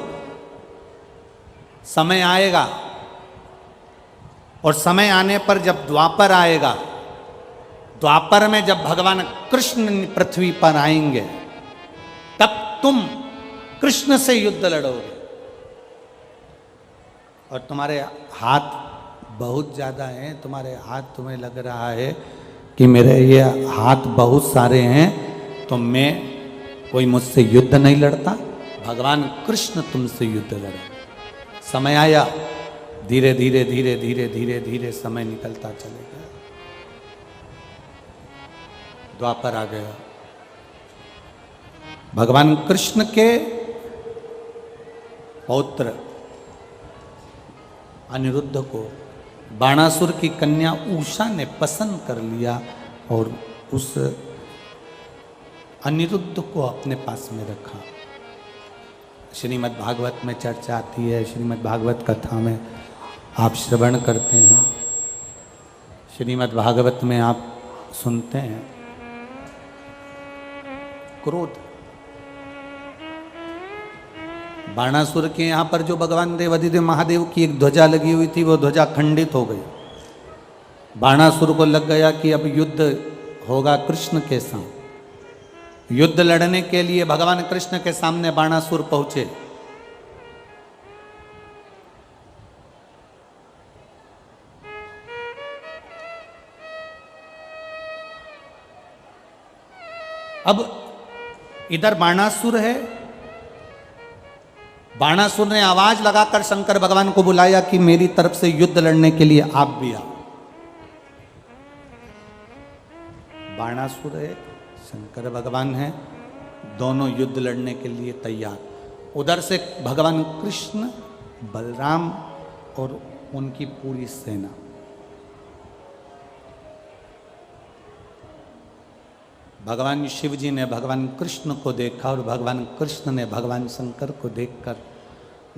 समय आएगा, और समय आने पर जब द्वापर आएगा, द्वापर में जब भगवान कृष्ण पृथ्वी पर आएंगे, तब तुम कृष्ण से युद्ध लड़ोगे। और तुम्हारे हाथ बहुत ज़्यादा हैं, तुम्हारे हाथ, तुम्हें लग रहा है कि मेरे ये हाथ बहुत सारे हैं, तो मैं, कोई मुझसे युद्ध नहीं लड़ता, भगवान कृष्ण तुमसे युद्ध लड़े। समय आया, धीरे धीरे धीरे धीरे धीरे धीरे समय निकलता चलेगा, द्वापर आ गया। भगवान कृष्ण के पौत्र अनिरुद्ध को बाणासुर की कन्या उषा ने पसंद कर लिया और उस अनिरुद्ध को अपने पास में रखा। श्रीमद् भागवत में चर्चा आती है, श्रीमद् भागवत कथा में आप श्रवण करते हैं, श्रीमद् भागवत में आप सुनते हैं, क्रोध, बाणासुर के यहाँ पर जो भगवान देव अधिदेव महादेव की एक ध्वजा लगी हुई थी, वो ध्वजा खंडित हो गई। बाणासुर को लग गया कि अब युद्ध होगा कृष्ण के साथ। युद्ध लड़ने के लिए भगवान कृष्ण के सामने बाणासुर पहुंचे। अब इधर बाणासुर है, बाणासुर ने आवाज लगाकर शंकर भगवान को बुलाया कि मेरी तरफ से युद्ध लड़ने के लिए आप भी आओ। बाणासुर है, शंकर भगवान है, दोनों युद्ध लड़ने के लिए तैयार। उधर से भगवान कृष्ण, बलराम और उनकी पूरी सेना। भगवान शिव जी ने भगवान कृष्ण को देखा और भगवान कृष्ण ने भगवान शंकर को देखकर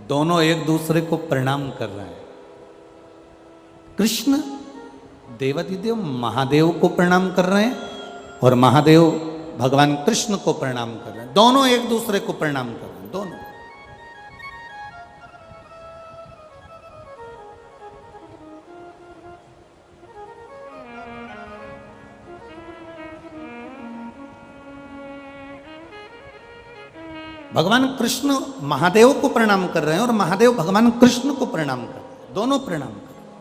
दोनों एक दूसरे को प्रणाम कर रहे हैं। कृष्ण देवाधिदेव महादेव को प्रणाम कर रहे हैं और महादेव भगवान कृष्ण को प्रणाम कर रहे हैं। दोनों एक दूसरे को प्रणाम कर रहे हैं, दोनों। भगवान कृष्ण महादेव को प्रणाम कर रहे हैं और महादेव भगवान कृष्ण को प्रणाम कर रहे हैं, दोनों प्रणाम कर रहे हैं।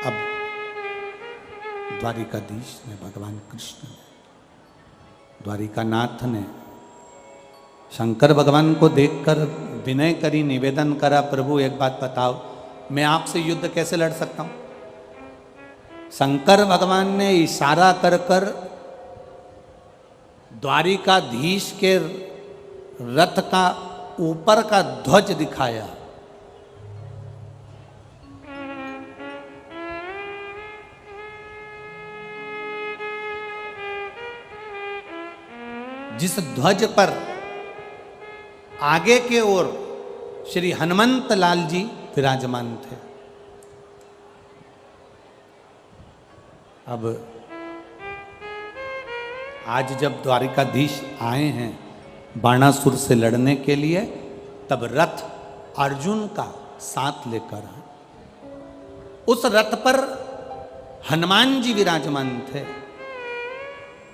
अब द्वारिकाधीश ने, भगवान कृष्ण ने, द्वारिकानाथ ने शंकर भगवान को देखकर विनय करी, निवेदन करा, प्रभु एक बात बताओ, मैं आपसे युद्ध कैसे लड़ सकता हूं? शंकर भगवान ने इशारा कर कर द्वारिकाधीश के रथ का ऊपर का ध्वज दिखाया। जिस ध्वज पर आगे के ओर श्री हनुमंत लाल जी विराजमान थे। अब आज जब द्वारिकाधीश आए हैं बाणासुर से लड़ने के लिए, तब रथ अर्जुन का साथ लेकर आए। उस रथ पर हनुमान जी विराजमान थे।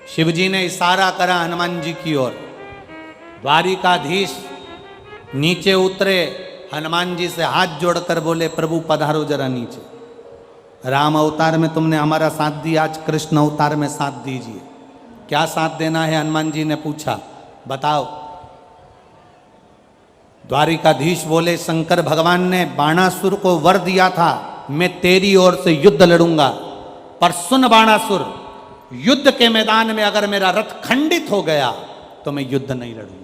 शिवजी ने इशारा करा हनुमान जी की ओर, द्वारिकाधीश नीचे उतरे, हनुमान जी से हाथ जोड़कर बोले, प्रभु पधारो जरा नीचे। राम अवतार में तुमने हमारा साथ दिया, आज कृष्ण अवतार में साथ दीजिए। क्या साथ देना है? हनुमान जी ने पूछा, बताओ। द्वारिकाधीश बोले, शंकर भगवान ने बाणासुर को वर दिया था, मैं तेरी ओर से युद्ध लड़ूंगा, पर सुन बाणासुर, युद्ध के मैदान में अगर मेरा रथ खंडित हो गया तो मैं युद्ध नहीं लड़ूंगा।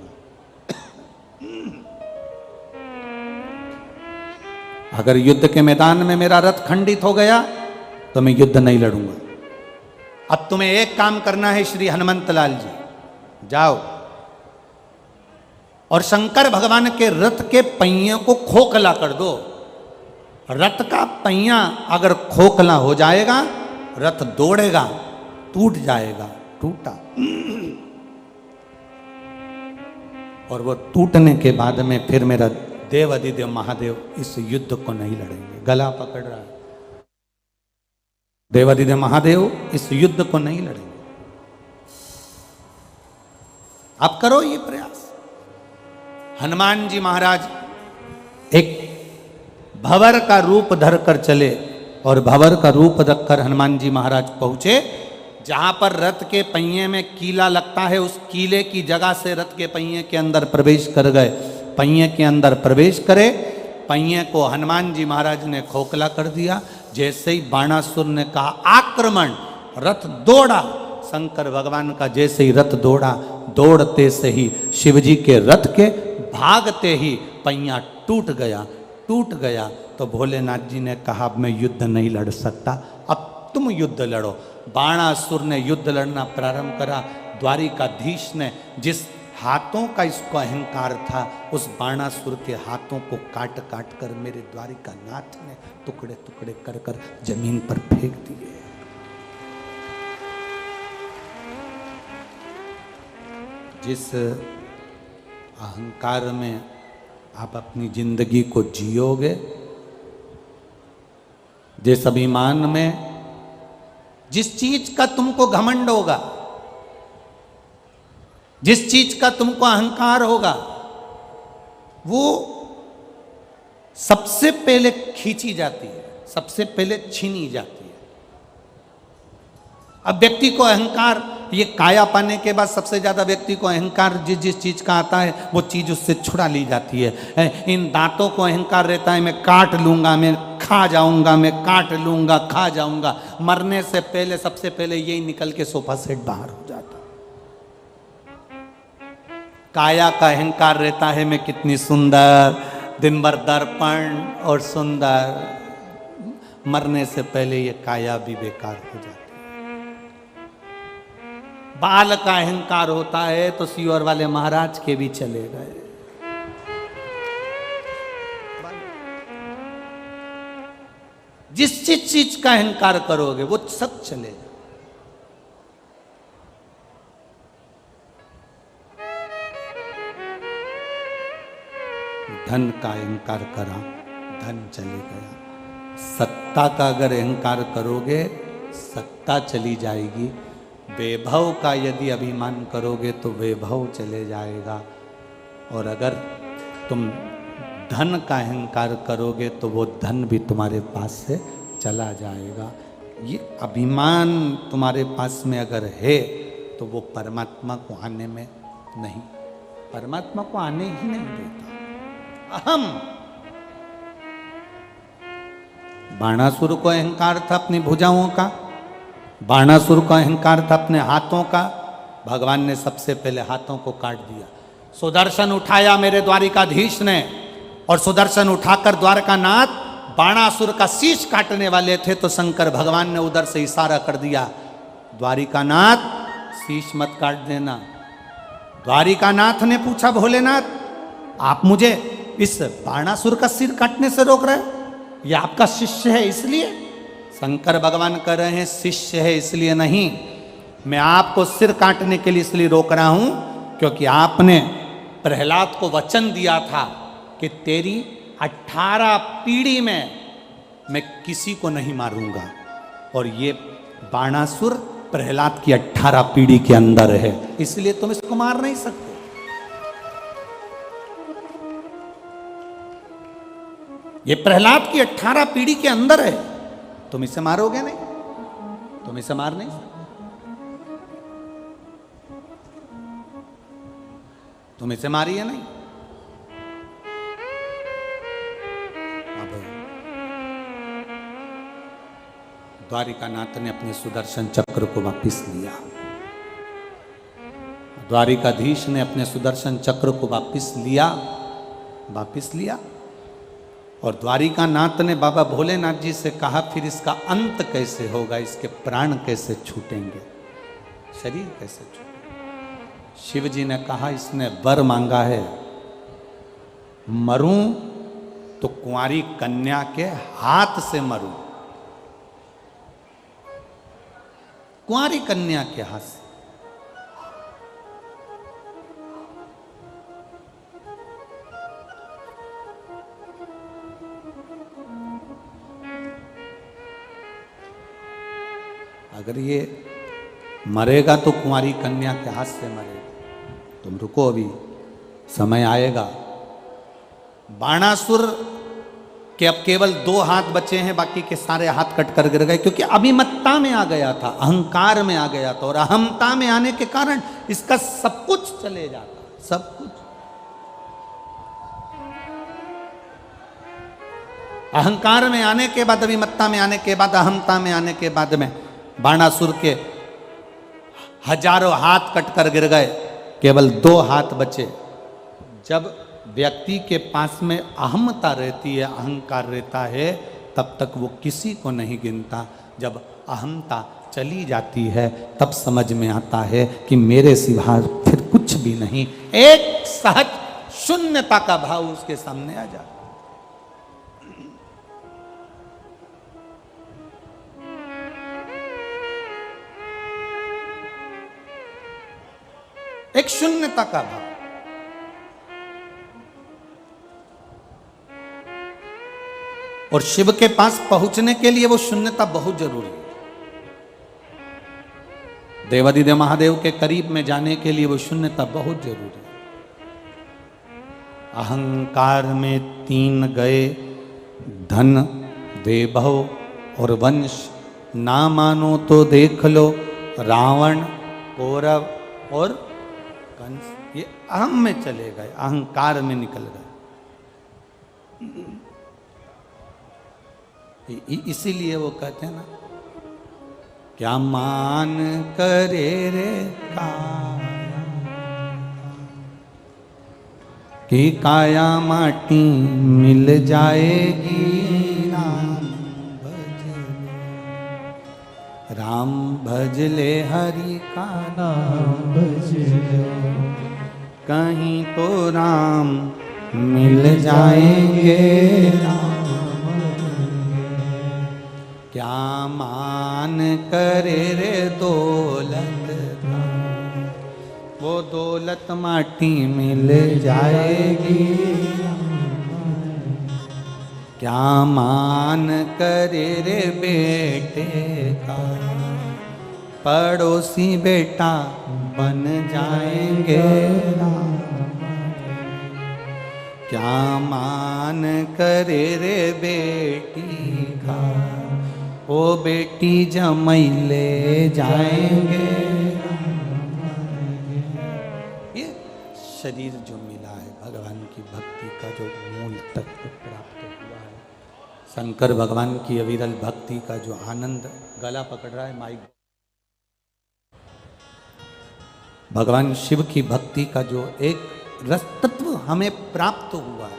अगर युद्ध के मैदान में मेरा रथ खंडित हो गया तो मैं युद्ध नहीं लड़ूंगा। अब तुम्हें एक काम करना है श्री हनुमंत लाल जी, जाओ और शंकर भगवान के रथ के पहिए को खोखला कर दो। रथ का पहिया अगर खोखला हो जाएगा, रथ दौड़ेगा, टूट जाएगा। टूटा, और वो टूटने के बाद में फिर मेरा देव अधिदेव महादेव इस युद्ध को नहीं लड़ेंगे। गला पकड़ रहा है, देव अधिदेव महादेव इस युद्ध को नहीं लड़ेंगे। आप करो ये प्रयास। हनुमान जी महाराज एक भंवर का रूप धरकर चले और भंवर का रूप रखकर हनुमान जी महाराज पहुंचे जहां पर रथ के पहिए में कीला लगता है। उस कीले की जगह से रथ के पहिए के अंदर प्रवेश कर गए। पहिए के अंदर प्रवेश करे, पहिए को हनुमान जी महाराज ने खोखला कर दिया। जैसे ही बाणासुर ने कहा आक्रमण, रथ दौड़ा। शंकर भगवान का जैसे ही रथ दौड़ा, दौड़ते से ही शिवजी के रथ के भागते ही पहिया टूट गया। टूट गया तो भोलेनाथ जी ने कहा, अब मैं युद्ध नहीं लड़ सकता, अब तुम युद्ध लड़ो। बाणासुर ने युद्ध लड़ना प्रारंभ करा। द्वारिकाधीश ने जिस हाथों का इसको अहंकार था, उस बाणासुर के हाथों को काट काट कर मेरे द्वारिकानाथ ने टुकड़े टुकड़े कर कर जमीन पर फेंक दिए। जिस अहंकार में आप अपनी जिंदगी को जियोगे, जिस अभिमान में, जिस चीज का तुमको घमंड होगा, जिस चीज का तुमको अहंकार होगा, वो सबसे पहले खींची जाती है, सबसे पहले छीनी जाती है। अब व्यक्ति को अहंकार, ये काया पाने के बाद सबसे ज्यादा व्यक्ति को अहंकार जिस जिस चीज का आता है वो चीज उससे छुड़ा ली जाती है। इन दांतों को अहंकार रहता है, मैं काट लूंगा, मैं खा जाऊंगा, मैं काट लूंगा, खा जाऊंगा। मरने से पहले सबसे पहले यही निकल के सोफा सेट बाहर हो जाता। काया का अहंकार रहता है, मैं कितनी सुंदर, दिन भर दर्पण और सुंदर। मरने से पहले ये काया भी बेकार हो जाती है। बाल का अहंकार होता है तो सीवर वाले महाराज के भी चले गए। जिस चीज का अहंकार करोगे वो सब चलेगा। धन का अहंकार करा, धन चले गया। सत्ता का अगर अहंकार करोगे, सत्ता चली जाएगी। वैभव का यदि अभिमान करोगे तो वैभव चले जाएगा, और अगर तुम धन का अहंकार करोगे तो वो धन भी तुम्हारे पास से चला जाएगा। ये अभिमान तुम्हारे पास में अगर है तो वो परमात्मा को आने में नहीं, परमात्मा को आने ही नहीं देता। अहम, बाणासुर को अहंकार था अपनी भुजाओं का, बाणासुर का अहंकार था अपने हाथों का। भगवान ने सबसे पहले हाथों को काट दिया। सुदर्शन उठाया मेरे द्वारिकाधीश ने, और सुदर्शन उठाकर द्वारकानाथ बाणासुर का शीश काटने वाले थे, तो शंकर भगवान ने उधर से इशारा कर दिया, द्वारिकानाथ शीश मत काट देना। द्वारिकानाथ ने पूछा, भोलेनाथ आप मुझे इस बाणासुर का सिर काटने से रोक रहे, ये आपका शिष्य है इसलिए? शंकर भगवान कह रहे हैं शिष्य है इसलिए नहीं, मैं आपको सिर काटने के लिए इसलिए रोक रहा हूं क्योंकि आपने प्रहलाद को वचन दिया था कि तेरी 18 पीढ़ी में मैं किसी को नहीं मारूंगा, और ये बाणासुर प्रहलाद की 18 पीढ़ी के अंदर है, इसलिए तुम इसको मार नहीं सकते। ये प्रहलाद की 18 पीढ़ी के अंदर है, तुम इसे मारोगे नहीं, तुम इसे मार नहीं सकते, तुम इसे मारिए नहीं। द्वारिकानाथ ने अपने सुदर्शन चक्र को वापिस लिया, द्वारिकाधीश ने अपने सुदर्शन चक्र को वापिस लिया, और द्वारिकानाथ ने बाबा भोलेनाथ जी से कहा फिर इसका अंत कैसे होगा, इसके प्राण कैसे छूटेंगे, शरीर कैसे छूटेगा। शिव जी ने कहा इसने वर मांगा है, मरूं तो कुंवारी कन्या के हाथ से मरूं, कुंवारी कन्या के हाथ से। अगर ये मरेगा तो कुंवारी कन्या के हाथ से मरेगा। तुम रुको, अभी समय आएगा। बाणासुर के अब केवल 2 हाथ बचे हैं, बाकी के सारे हाथ कट कर गिर गए, क्योंकि अभिमत्ता में आ गया था, अहंकार में आ गया था, और अहमता में आने के कारण इसका सब कुछ चले जाता, सब कुछ। अहंकार में आने के बाद, अभिमत्ता में आने के बाद, अहमता में आने के बाद में बाणासुर के हजारों हाथ कट कर गिर गए, केवल 2 हाथ बचे। जब व्यक्ति के पास में अहमता रहती है, अहंकार रहता है, तब तक वो किसी को नहीं गिनता। जब अहमता चली जाती है तब समझ में आता है कि मेरे सिवा फिर कुछ भी नहीं। एक सहज शून्यता का भाव उसके सामने आ जाता। एक शून्यता का भाव। और शिव के पास पहुंचने के लिए वो शून्यता बहुत जरूरी है। देवादिदेव महादेव के करीब में जाने के लिए वो शून्यता बहुत जरूरी है। अहंकार में 3 गए, धन, वैभव और वंश। ना मानो तो देख लो रावण, कौरव और कंस, ये अहम में चले गए, अहंकार में निकल गए। इसीलिए वो कहते हैं ना, क्या मान करे रे काया, कि काया माटी मिल जाएगी। राम भज ले हरि का नाम भज ले, कहीं तो राम मिल जाएंगे। राम क्या मान करे रे दौलत, वो दौलत माटी मिल जाएगी। क्या मान करे रे बेटे का, पड़ोसी बेटा बन जाएंगे राम। क्या मान करे रे बेटी का, ओ बेटी जमाई ले जाएंगे। ये शरीर जो मिला है भगवान की भक्ति का जो मूल तत्व प्राप्त हुआ है, शंकर भगवान की अविरल भक्ति का जो आनंद, गला पकड़ रहा है माइक, भगवान शिव की भक्ति का जो एक रस तत्व हमें प्राप्त हुआ है।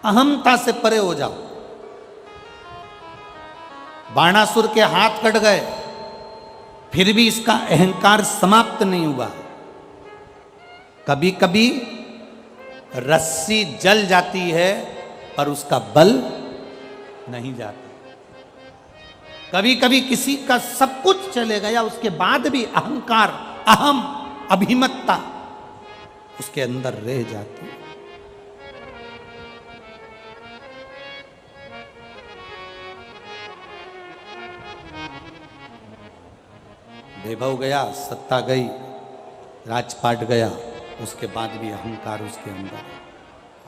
अहमता से परे हो जाओ। बाणासुर के हाथ कट गए, फिर भी इसका अहंकार समाप्त नहीं हुआ। कभी कभी रस्सी जल जाती है पर उसका बल नहीं जाता। कभी कभी किसी का सब कुछ चले गया, उसके बाद भी अहंकार, अहम, अभिमतता उसके अंदर रह जाती है। वैभव गया, सत्ता गई, राजपाट गया, उसके बाद भी अहंकार उसके अंदर,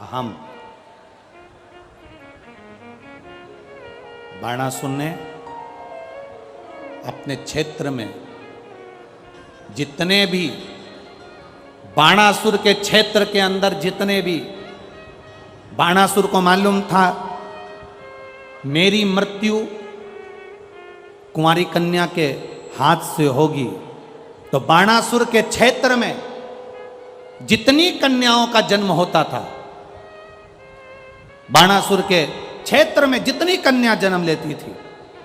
अहम। बाणासुर ने अपने क्षेत्र में जितने भी, बाणासुर के क्षेत्र के अंदर जितने भी, बाणासुर को मालूम था मेरी मृत्यु कुंवारी कन्या के हाथ से होगी, तो बाणासुर के क्षेत्र में जितनी कन्याओं का जन्म होता था, बाणासुर के क्षेत्र में जितनी कन्या जन्म लेती थी,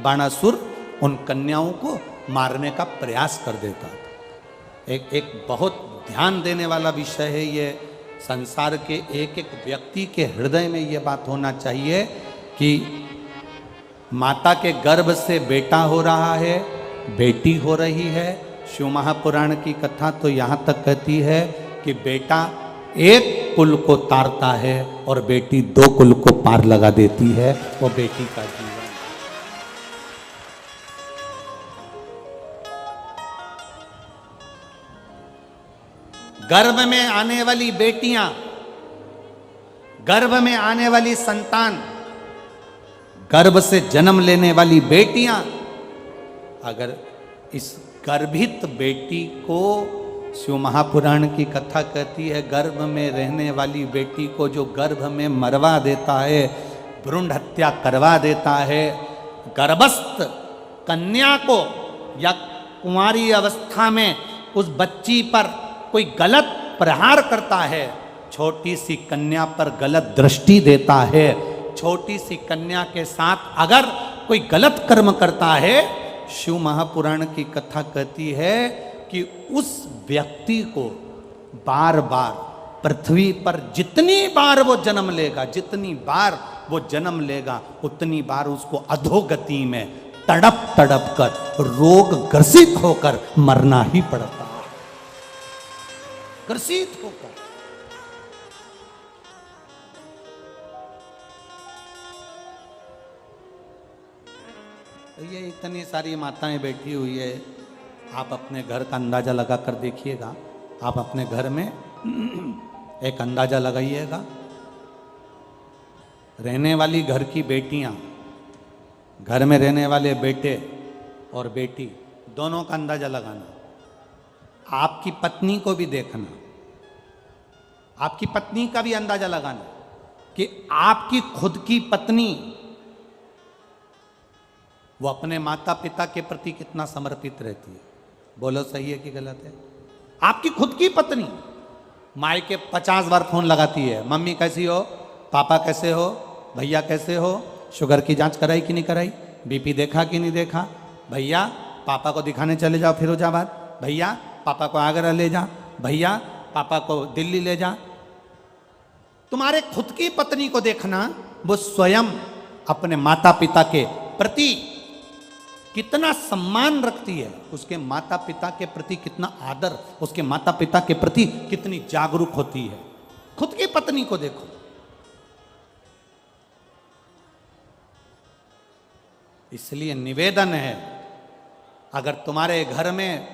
बाणासुर उन कन्याओं को मारने का प्रयास कर देता था। एक बहुत ध्यान देने वाला विषय है ये। संसार के एक एक व्यक्ति के हृदय में ये बात होना चाहिए कि माता के गर्भ से बेटा हो रहा है, बेटी हो रही है। शिव महापुराण की कथा तो यहाँ तक कहती है कि बेटा एक कुल को तारता है और बेटी दो कुल को पार लगा देती है। वो बेटी का जीवन। गर्भ में आने वाली बेटियां, गर्भ में आने वाली संतान, गर्भ से जन्म लेने वाली बेटियां, अगर इस गर्भित बेटी को, शिव महापुराण की कथा कहती है, गर्भ में रहने वाली बेटी को जो गर्भ में मरवा देता है, भ्रूण हत्या करवा देता है, गर्भस्थ कन्या को या कुंवारी अवस्था में उस बच्ची पर कोई गलत प्रहार करता है, छोटी सी कन्या पर गलत दृष्टि देता है, छोटी सी कन्या के साथ अगर कोई गलत कर्म करता है, शिव महापुराण की कथा कहती है कि उस व्यक्ति को बार बार पृथ्वी पर जितनी बार वो जन्म लेगा, जितनी बार वो जन्म लेगा, उतनी बार उसको अधोगति में तड़प तड़प कर, रोग ग्रसित होकर मरना ही पड़ता है। ग्रसित होकर। ये इतनी सारी माताएं बैठी हुई है, आप अपने घर का अंदाजा लगा कर देखिएगा। आप अपने घर में एक अंदाजा लगाइएगा, रहने वाली घर की बेटियां, घर में रहने वाले बेटे और बेटी, दोनों का अंदाजा लगाना। आपकी पत्नी को भी देखना, आपकी पत्नी का भी अंदाजा लगाना कि आपकी खुद की पत्नी वो अपने माता पिता के प्रति कितना समर्पित रहती है। बोलो सही है कि गलत है? आपकी खुद की पत्नी माई के 50 बार फोन लगाती है, मम्मी कैसी हो, पापा कैसे हो, भैया कैसे हो, शुगर की जांच कराई कि नहीं कराई, बीपी देखा कि नहीं देखा, भैया पापा को दिखाने चले जाओ फिरोजाबाद, भैया पापा को आगरा ले जा, भैया पापा को दिल्ली ले जा। तुम्हारे खुद की पत्नी को देखना, वो स्वयं अपने माता पिता के प्रति कितना सम्मान रखती है, उसके माता पिता के प्रति कितना आदर, उसके माता पिता के प्रति कितनी जागरूक होती है। खुद की पत्नी को देखो, इसलिए निवेदन है, अगर तुम्हारे घर में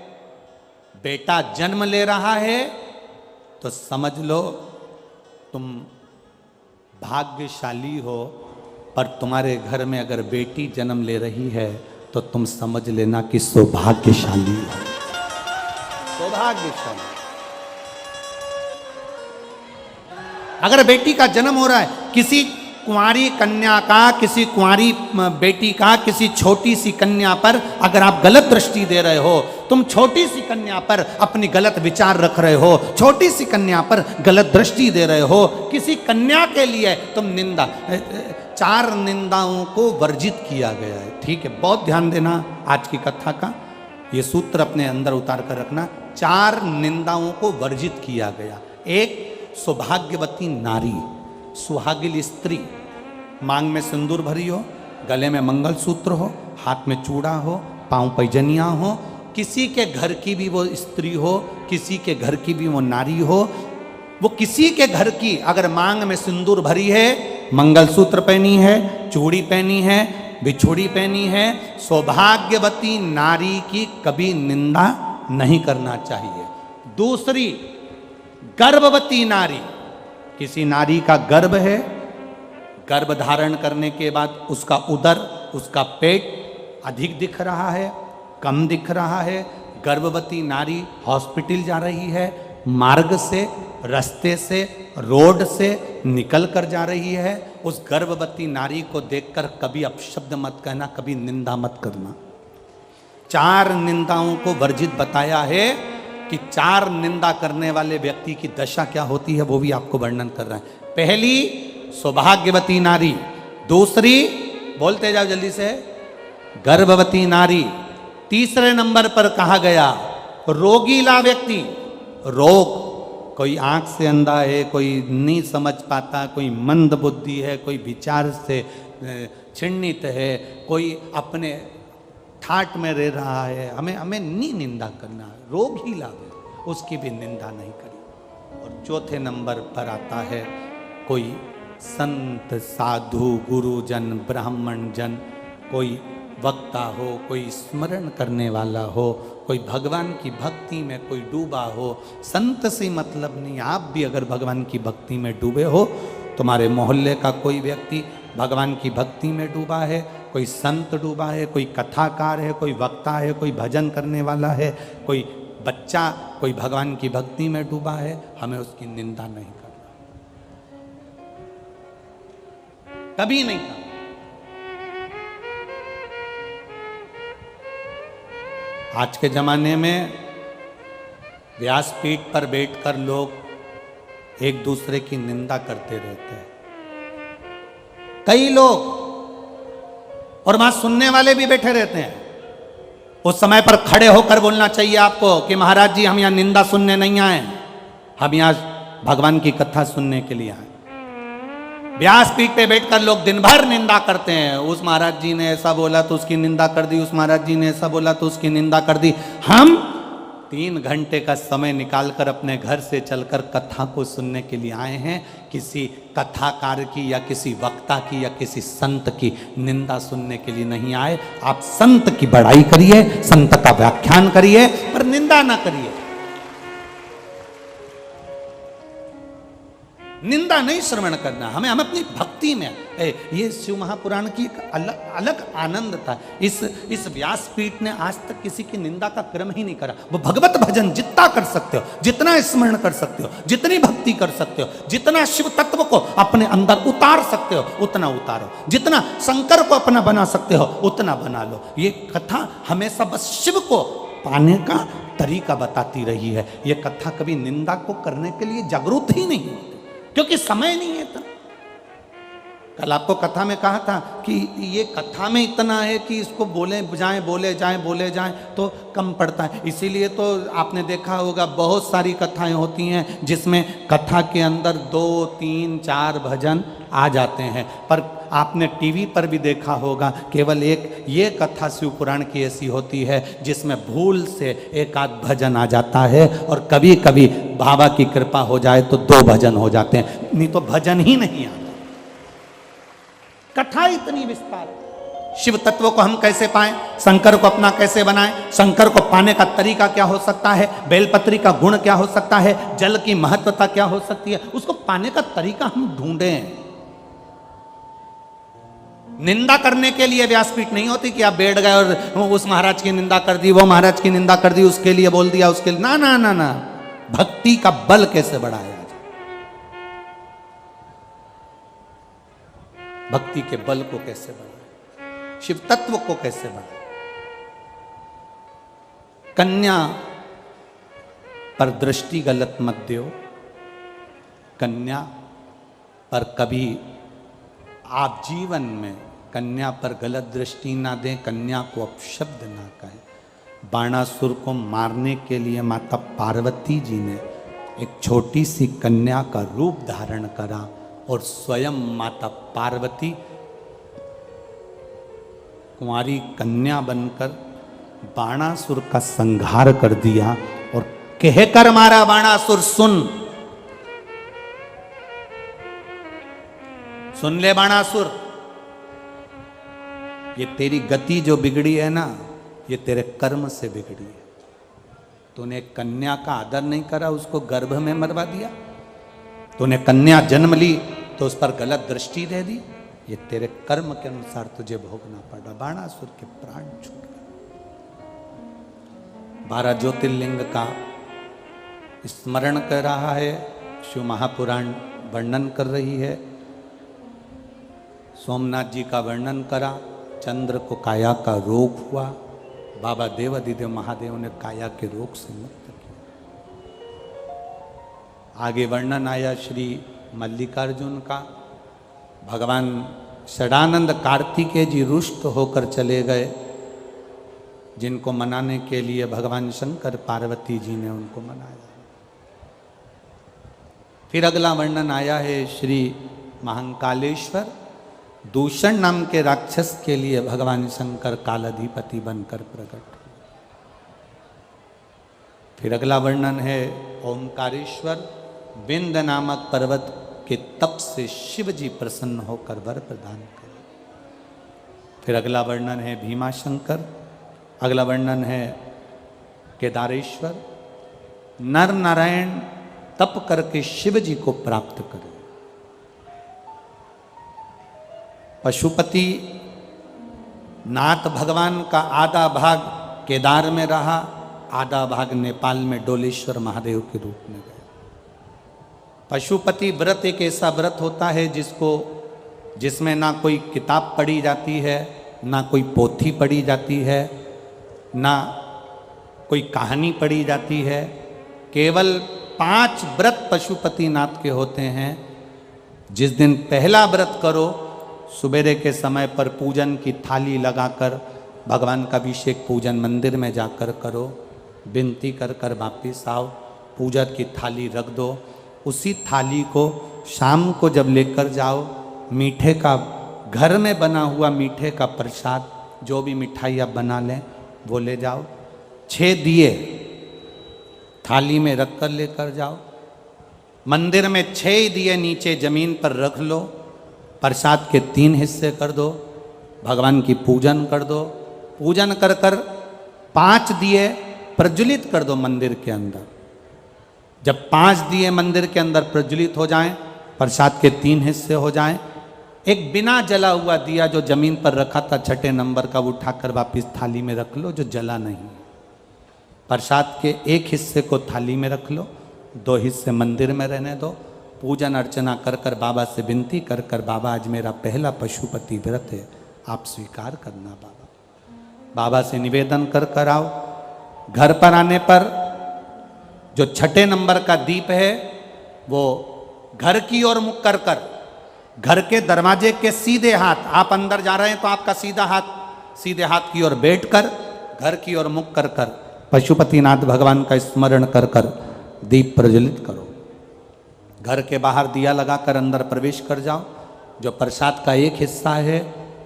बेटा जन्म ले रहा है तो समझ लो तुम भाग्यशाली हो, पर तुम्हारे घर में अगर बेटी जन्म ले रही है तो तुम समझ लेना कि सौभाग्यशाली हो, सौभाग्यशाली। अगर बेटी का जन्म हो रहा है, किसी कुंवारी कन्या का, किसी कुंवारी बेटी का, किसी छोटी सी कन्या पर अगर आप गलत दृष्टि दे रहे हो, तुम छोटी सी कन्या पर अपनी गलत विचार रख रहे हो, छोटी सी कन्या पर गलत दृष्टि दे रहे हो, किसी कन्या के लिए तुम निंदा, 4 निंदाओं को वर्जित किया गया है। ठीक है, बहुत ध्यान देना आज की कथा का, ये सूत्र अपने अंदर उतार कर रखना। 4 निंदाओं को वर्जित किया गया। एक, सौभाग्यवती नारी, सुहागिन स्त्री, मांग में सिंदूर भरी हो, गले में मंगलसूत्र हो, हाथ में चूड़ा हो, पांव पैजनियां हो, किसी के घर की भी वो स्त्री हो, किसी के घर की भी वो नारी हो, वो किसी के घर की अगर मांग में सिंदूर भरी है, मंगलसूत्र पहनी है, चूड़ी पहनी है, बिछुड़ी पहनी है, सौभाग्यवती नारी की कभी निंदा नहीं करना चाहिए। दूसरी, गर्भवती नारी, किसी नारी का गर्भ है, गर्भ धारण करने के बाद उसका उदर, उसका पेट अधिक दिख रहा है, कम दिख रहा है, गर्भवती नारी हॉस्पिटल जा रही है, मार्ग से, रास्ते से, रोड से निकल कर जा रही है, उस गर्भवती नारी को देखकर कभी अपशब्द मत कहना, कभी निंदा मत करना। 4 निंदाओं को वर्जित बताया है कि 4 निंदा करने वाले व्यक्ति की दशा क्या होती है, वो भी आपको वर्णन कर रहा है। पहली, सौभाग्यवती नारी। दूसरी, बोलते जाओ जल्दी से, गर्भवती नारी। तीसरे नंबर पर कहा गया रोगीला व्यक्ति। रोग, कोई आंख से अंधा है, कोई नहीं समझ पाता, कोई मंद बुद्धि है, कोई विचार से छिन्नित है, कोई अपने ठाट में रह रहा है, हमें नहीं निंदा करना, रोग ही लावे, उसकी भी निंदा नहीं करी। और चौथे नंबर पर आता है कोई संत, साधु, गुरुजन, ब्राह्मण जन, कोई वक्ता हो, कोई स्मरण करने वाला हो, कोई भगवान की भक्ति में कोई डूबा हो। संत से मतलब नहीं, आप भी अगर भगवान की भक्ति में डूबे हो, तुम्हारे मोहल्ले का कोई व्यक्ति भगवान की भक्ति में डूबा है, कोई संत डूबा है, कोई कथाकार है, कोई वक्ता है, कोई भजन करने वाला है, कोई बच्चा कोई भगवान की भक्ति में डूबा है, हमें उसकी निंदा नहीं करना, कभी नहीं करना। आज के जमाने में व्यासपीठ पर बैठकर लोग एक दूसरे की निंदा करते रहते हैं, कई लोग, और वहां सुनने वाले भी बैठे रहते हैं। उस समय पर खड़े होकर बोलना चाहिए आपको कि महाराज जी, हम यहां निंदा सुनने नहीं आए, हम यहां भगवान की कथा सुनने के लिए आए। व्यासपीठ पे बैठकर लोग दिन भर निंदा करते हैं, उस महाराज जी ने ऐसा बोला तो उसकी निंदा कर दी, उस महाराज जी ने ऐसा बोला तो उसकी निंदा कर दी। हम 3 घंटे का समय निकालकर अपने घर से चलकर कथा को सुनने के लिए आए हैं, किसी कथाकार की या किसी वक्ता की या किसी संत की निंदा सुनने के लिए नहीं आए। आप संत की बड़ाई करिए, संत का व्याख्यान करिए, पर निंदा ना करिए। निंदा नहीं श्रवण करना, हमें अपनी भक्ति में, ये शिव महापुराण की एक अलग आनंद था। इस व्यासपीठ ने आज तक किसी की निंदा का क्रम ही नहीं करा। वो भगवत भजन जितना कर सकते हो, जितना स्मरण कर सकते हो, जितनी भक्ति कर सकते हो, जितना शिव तत्व को अपने अंदर उतार सकते हो उतना उतारो, जितना शंकर को अपना बना सकते हो उतना बना लो। ये कथा हमेशा बस शिव को पाने का तरीका बताती रही है। ये कथा कभी निंदा को करने के लिए जागरूक ही नहीं होती, क्योंकि समय नहीं है इतना। कल आपको कथा में कहा था कि ये कथा में इतना है कि इसको बोले जाएं तो कम पड़ता है। इसीलिए तो आपने देखा होगा बहुत सारी कथाएं होती हैं जिसमें कथा के अंदर 2, 3, 4 भजन आ जाते हैं। पर आपने टीवी पर भी देखा होगा केवल एक ये कथा शिव पुराण की ऐसी होती है जिसमें भूल से 1 आध भजन आ जाता है, और कभी कभी बाबा की कृपा हो जाए तो 2 भजन हो जाते हैं, नहीं तो भजन ही नहीं आता। कथा इतनी विस्तार, शिव तत्व को हम कैसे पाएं, शंकर को अपना कैसे बनाएं, शंकर को पाने का तरीका क्या हो सकता है, बेलपत्री का गुण क्या हो सकता है, जल की महत्वता क्या हो सकती है, उसको पाने का तरीका हम ढूंढें। निंदा करने के लिए व्यासपीठ नहीं होती कि आप बैठ गए और उस महाराज की निंदा कर दी, वो महाराज की निंदा कर दी, उसके लिए बोल दिया, उसके लिए ना ना ना ना। भक्ति का बल कैसे बढ़ाया जाए, भक्ति के बल को कैसे बढ़ाए, शिव तत्व को कैसे बढ़ाए। कन्या पर दृष्टि गलत मत दो, कन्या पर कभी आप जीवन में कन्या पर गलत दृष्टि ना दें, कन्या को अपशब्द ना कहें। बाणासुर को मारने के लिए माता पार्वती जी ने एक छोटी सी कन्या का रूप धारण करा और स्वयं माता पार्वती कुंवारी कन्या बनकर बाणासुर का संहार कर दिया और कहकर मारा, बाणासुर सुन ले बाणासुर, ये तेरी गति जो बिगड़ी है ना, ये तेरे कर्म से बिगड़ी है। तूने कन्या का आदर नहीं करा, उसको गर्भ में मरवा दिया, तूने कन्या जन्म ली तो उस पर गलत दृष्टि दे दी, ये तेरे कर्म के अनुसार तुझे भोगना पड़ा। बाणासुर के प्राण छूट गए। 12 ज्योतिर्लिंग का स्मरण कर रहा है, शिव महापुराण वर्णन कर रही है। सोमनाथ जी का वर्णन करा, चंद्र को काया का रोग हुआ, बाबा देवाधिदेव महादेव ने काया के रोग से मुक्त किया। आगे वर्णन आया श्री मल्लिकार्जुन का, भगवान षडानंद कार्तिकेय जी रुष्ट होकर चले गए, जिनको मनाने के लिए भगवान शंकर पार्वती जी ने उनको मनाया। फिर अगला वर्णन आया है श्री महाकालेश्वर, दूषण नाम के राक्षस के लिए भगवान शंकर कालाधिपति बनकर प्रकट हुए। फिर अगला वर्णन है ओंकारेश्वर, विंध्य नामक पर्वत के तप से शिव जी प्रसन्न होकर वर प्रदान करे। फिर अगला वर्णन है भीमाशंकर, अगला वर्णन है केदारेश्वर, नर नारायण तप करके शिव जी को प्राप्त करे। पशुपति नाथ भगवान का आधा भाग केदार में रहा, आधा भाग नेपाल में डोलेश्वर महादेव के रूप में गया। पशुपति व्रत एक ऐसा व्रत होता है जिसमें ना कोई किताब पढ़ी जाती है, ना कोई पोथी पढ़ी जाती है, ना कोई कहानी पढ़ी जाती है। केवल 5 व्रत पशुपति नाथ के होते हैं। जिस दिन पहला व्रत करो, सुबेरे के समय पर पूजन की थाली लगाकर भगवान का अभिषेक पूजन मंदिर में जाकर करो, विनती कर कर वापिस आओ, पूजा की थाली रख दो। उसी थाली को शाम को जब लेकर जाओ, मीठे का घर में बना हुआ मीठे का प्रसाद, जो भी मिठाई आप बना लें वो ले जाओ। 6 दिए थाली में रख कर लेकर जाओ। मंदिर में 6 दिए नीचे जमीन पर रख लो, प्रसाद के 3 हिस्से कर दो, भगवान की पूजन कर दो। पूजन कर कर 5 दिए प्रज्वलित कर दो मंदिर के अंदर। जब 5 दिए मंदिर के अंदर प्रज्वलित हो जाएं, प्रसाद के 3 हिस्से हो जाएं, एक बिना जला हुआ दिया जो जमीन पर रखा था 6ठे नंबर का, वो उठाकर वापिस थाली में रख लो, जो जला नहीं। प्रसाद के 1 हिस्से को थाली में रख लो, 2 हिस्से मंदिर में रहने दो। पूजन अर्चना कर कर बाबा से विनती कर कर, बाबा आज मेरा पहला पशुपति व्रत है, आप स्वीकार करना बाबा। बाबा से निवेदन कर कर आओ। घर पर आने पर जो 6ठे नंबर का दीप है वो घर की ओर मुख कर कर, घर के दरवाजे के सीधे हाथ, आप अंदर जा रहे हैं तो आपका सीधे हाथ की ओर बैठकर घर की ओर मुख कर कर पशुपतिनाथ भगवान का स्मरण कर कर दीप प्रज्वलित करो। घर के बाहर दिया लगाकर अंदर प्रवेश कर जाओ। जो प्रसाद का 1 हिस्सा है,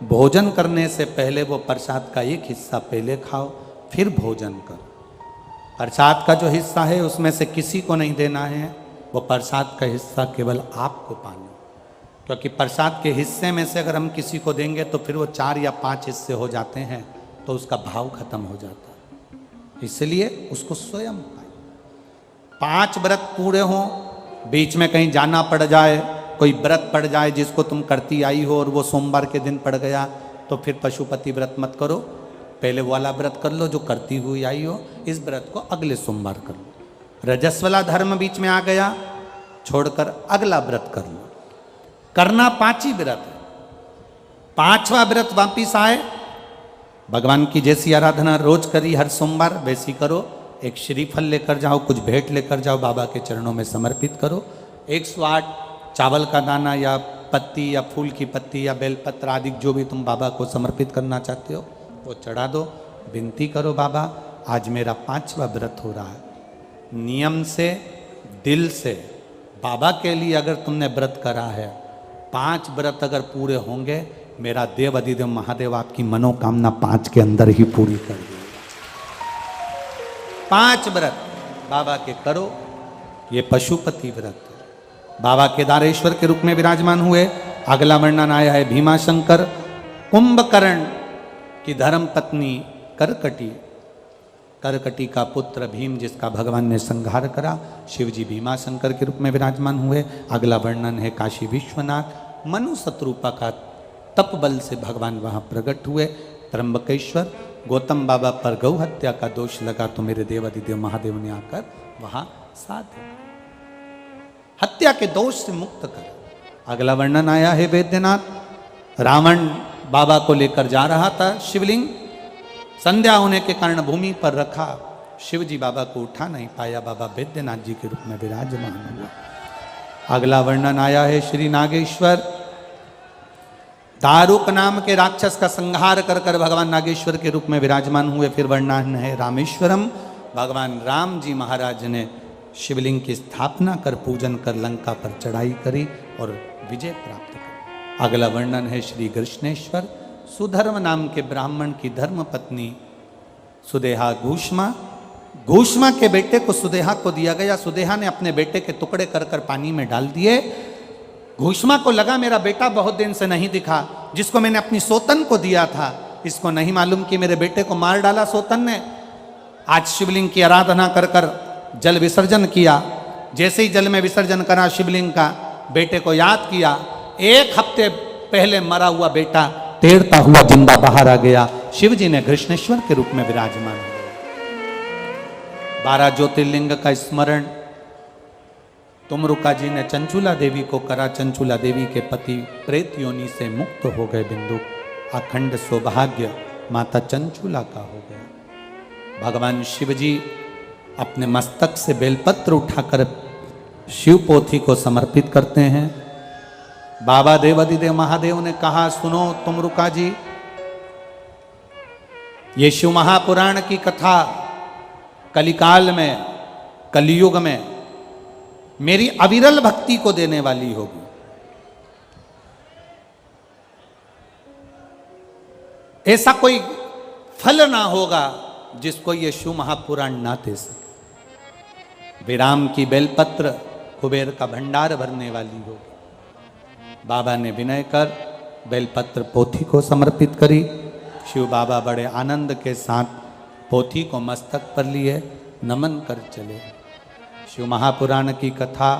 भोजन करने से पहले वो प्रसाद का 1 हिस्सा पहले खाओ, फिर भोजन करो। प्रसाद का जो हिस्सा है उसमें से किसी को नहीं देना है, वो प्रसाद का हिस्सा केवल आपको पाना, क्योंकि प्रसाद के हिस्से में से अगर हम किसी को देंगे तो फिर वो 4 या 5 हिस्से हो जाते हैं, तो उसका भाव खत्म हो जाता है। इसलिए उसको स्वयं खाएं। 5 व्रत पूरे हों, बीच में कहीं जाना पड़ जाए, कोई व्रत पड़ जाए जिसको तुम करती आई हो और वो सोमवार के दिन पड़ गया, तो फिर पशुपति व्रत मत करो, पहले वाला व्रत कर लो जो करती हुई आई हो। इस व्रत को अगले सोमवार कर लो। रजस्वला धर्म बीच में आ गया, छोड़कर अगला व्रत कर लो। करना 5 ही व्रत है। 5वां व्रत वापिस आए, भगवान की जैसी आराधना रोज करी हर सोमवार वैसी करो। एक श्रीफल लेकर जाओ, कुछ भेंट लेकर जाओ, बाबा के चरणों में समर्पित करो। 108 चावल का दाना या पत्ती या फूल की पत्ती या बेलपत्र आदि जो भी तुम बाबा को समर्पित करना चाहते हो वो चढ़ा दो। विनती करो, बाबा आज मेरा 5वां व्रत हो रहा है। नियम से, दिल से बाबा के लिए अगर तुमने व्रत करा है, 5 व्रत अगर पूरे होंगे, मेरा देव अधिदेव महादेव आपकी मनोकामना 5 के अंदर ही पूरी कर देगा। 5 व्रत बाबा के करो। ये पशुपति व्रत है। बाबा केदारेश्वर के रूप में विराजमान हुए। अगला वर्णन आया है भीमाशंकर, कुंभकर्ण की धर्म पत्नी करकटी, करकटी का पुत्र भीम जिसका भगवान ने संहार करा, शिवजी भीमाशंकर के रूप में विराजमान हुए। अगला वर्णन है काशी विश्वनाथ, मनु शत्रुपा का तप बल से भगवान वहाँ प्रकट हुए। त्र्यंबकेश्वर, गौतम बाबा पर गौ हत्या का दोष लगा तो मेरे देवादिदेव महादेव ने आकर वहाँ साथ दिया, हत्या के दोष से मुक्त कर। अगला वर्णन आया है वैद्यनाथ, रावण बाबा को लेकर जा रहा था शिवलिंग, संध्या होने के कारण भूमि पर रखा, शिवजी बाबा को उठा नहीं पाया, बाबा वैद्यनाथ जी के रूप में विराजमान हुआ। अगला वर्णन आया है श्री नागेश्वर, दारुक नाम के राक्षस का संहार कर कर भगवान नागेश्वर के रूप में विराजमान हुए। फिर वर्णन है रामेश्वरम, भगवान राम जी महाराज ने शिवलिंग की स्थापना कर पूजन कर लंका पर चढ़ाई करी और विजय प्राप्त करी। अगला वर्णन है श्री कृष्णेश्वर, सुधर्म नाम के ब्राह्मण की धर्म पत्नी सुदेहा घूष्मा, घूष्मा के बेटे को सुदेहा को दिया गया। सुदेहा ने अपने बेटे के टुकड़े कर कर पानी में डाल दिए। घूष्मा को लगा मेरा बेटा बहुत दिन से नहीं दिखा, जिसको मैंने अपनी सोतन को दिया था, इसको नहीं मालूम कि मेरे बेटे को मार डाला सोतन ने। आज शिवलिंग की आराधना कर कर जल विसर्जन किया। जैसे ही जल में विसर्जन करा शिवलिंग का, बेटे को याद किया। 1 हफ्ते पहले मरा हुआ बेटा तैरता हुआ जिंदा बाहर आ गया। शिवजी ने कृष्णेश्वर के रूप में विराजमान हुए। 12 ज्योतिर्लिंग का स्मरण तुमरुका जी ने चंचुला देवी को करा। चंचुला देवी के पति प्रेत योनि से मुक्त हो गए। बिंदु अखंड सौभाग्य माता चंचुला का हो गया। भगवान शिवजी अपने मस्तक से बेलपत्र उठाकर शिव पोथी को समर्पित करते हैं। बाबा देवादिदेव महादेव ने कहा, सुनो तुमरुका जी, ये शिव महापुराण की कथा कलिकाल में, कलयुग में मेरी अविरल भक्ति को देने वाली होगी। ऐसा कोई फल ना होगा जिसको ये शिव महापुराण ना दे सके। विराम की बेलपत्र कुबेर का भंडार भरने वाली होगी। बाबा ने विनय कर बेलपत्र पोथी को समर्पित करी। शिव बाबा बड़े आनंद के साथ पोथी को मस्तक पर लिए नमन कर चले। शिव महापुराण की कथा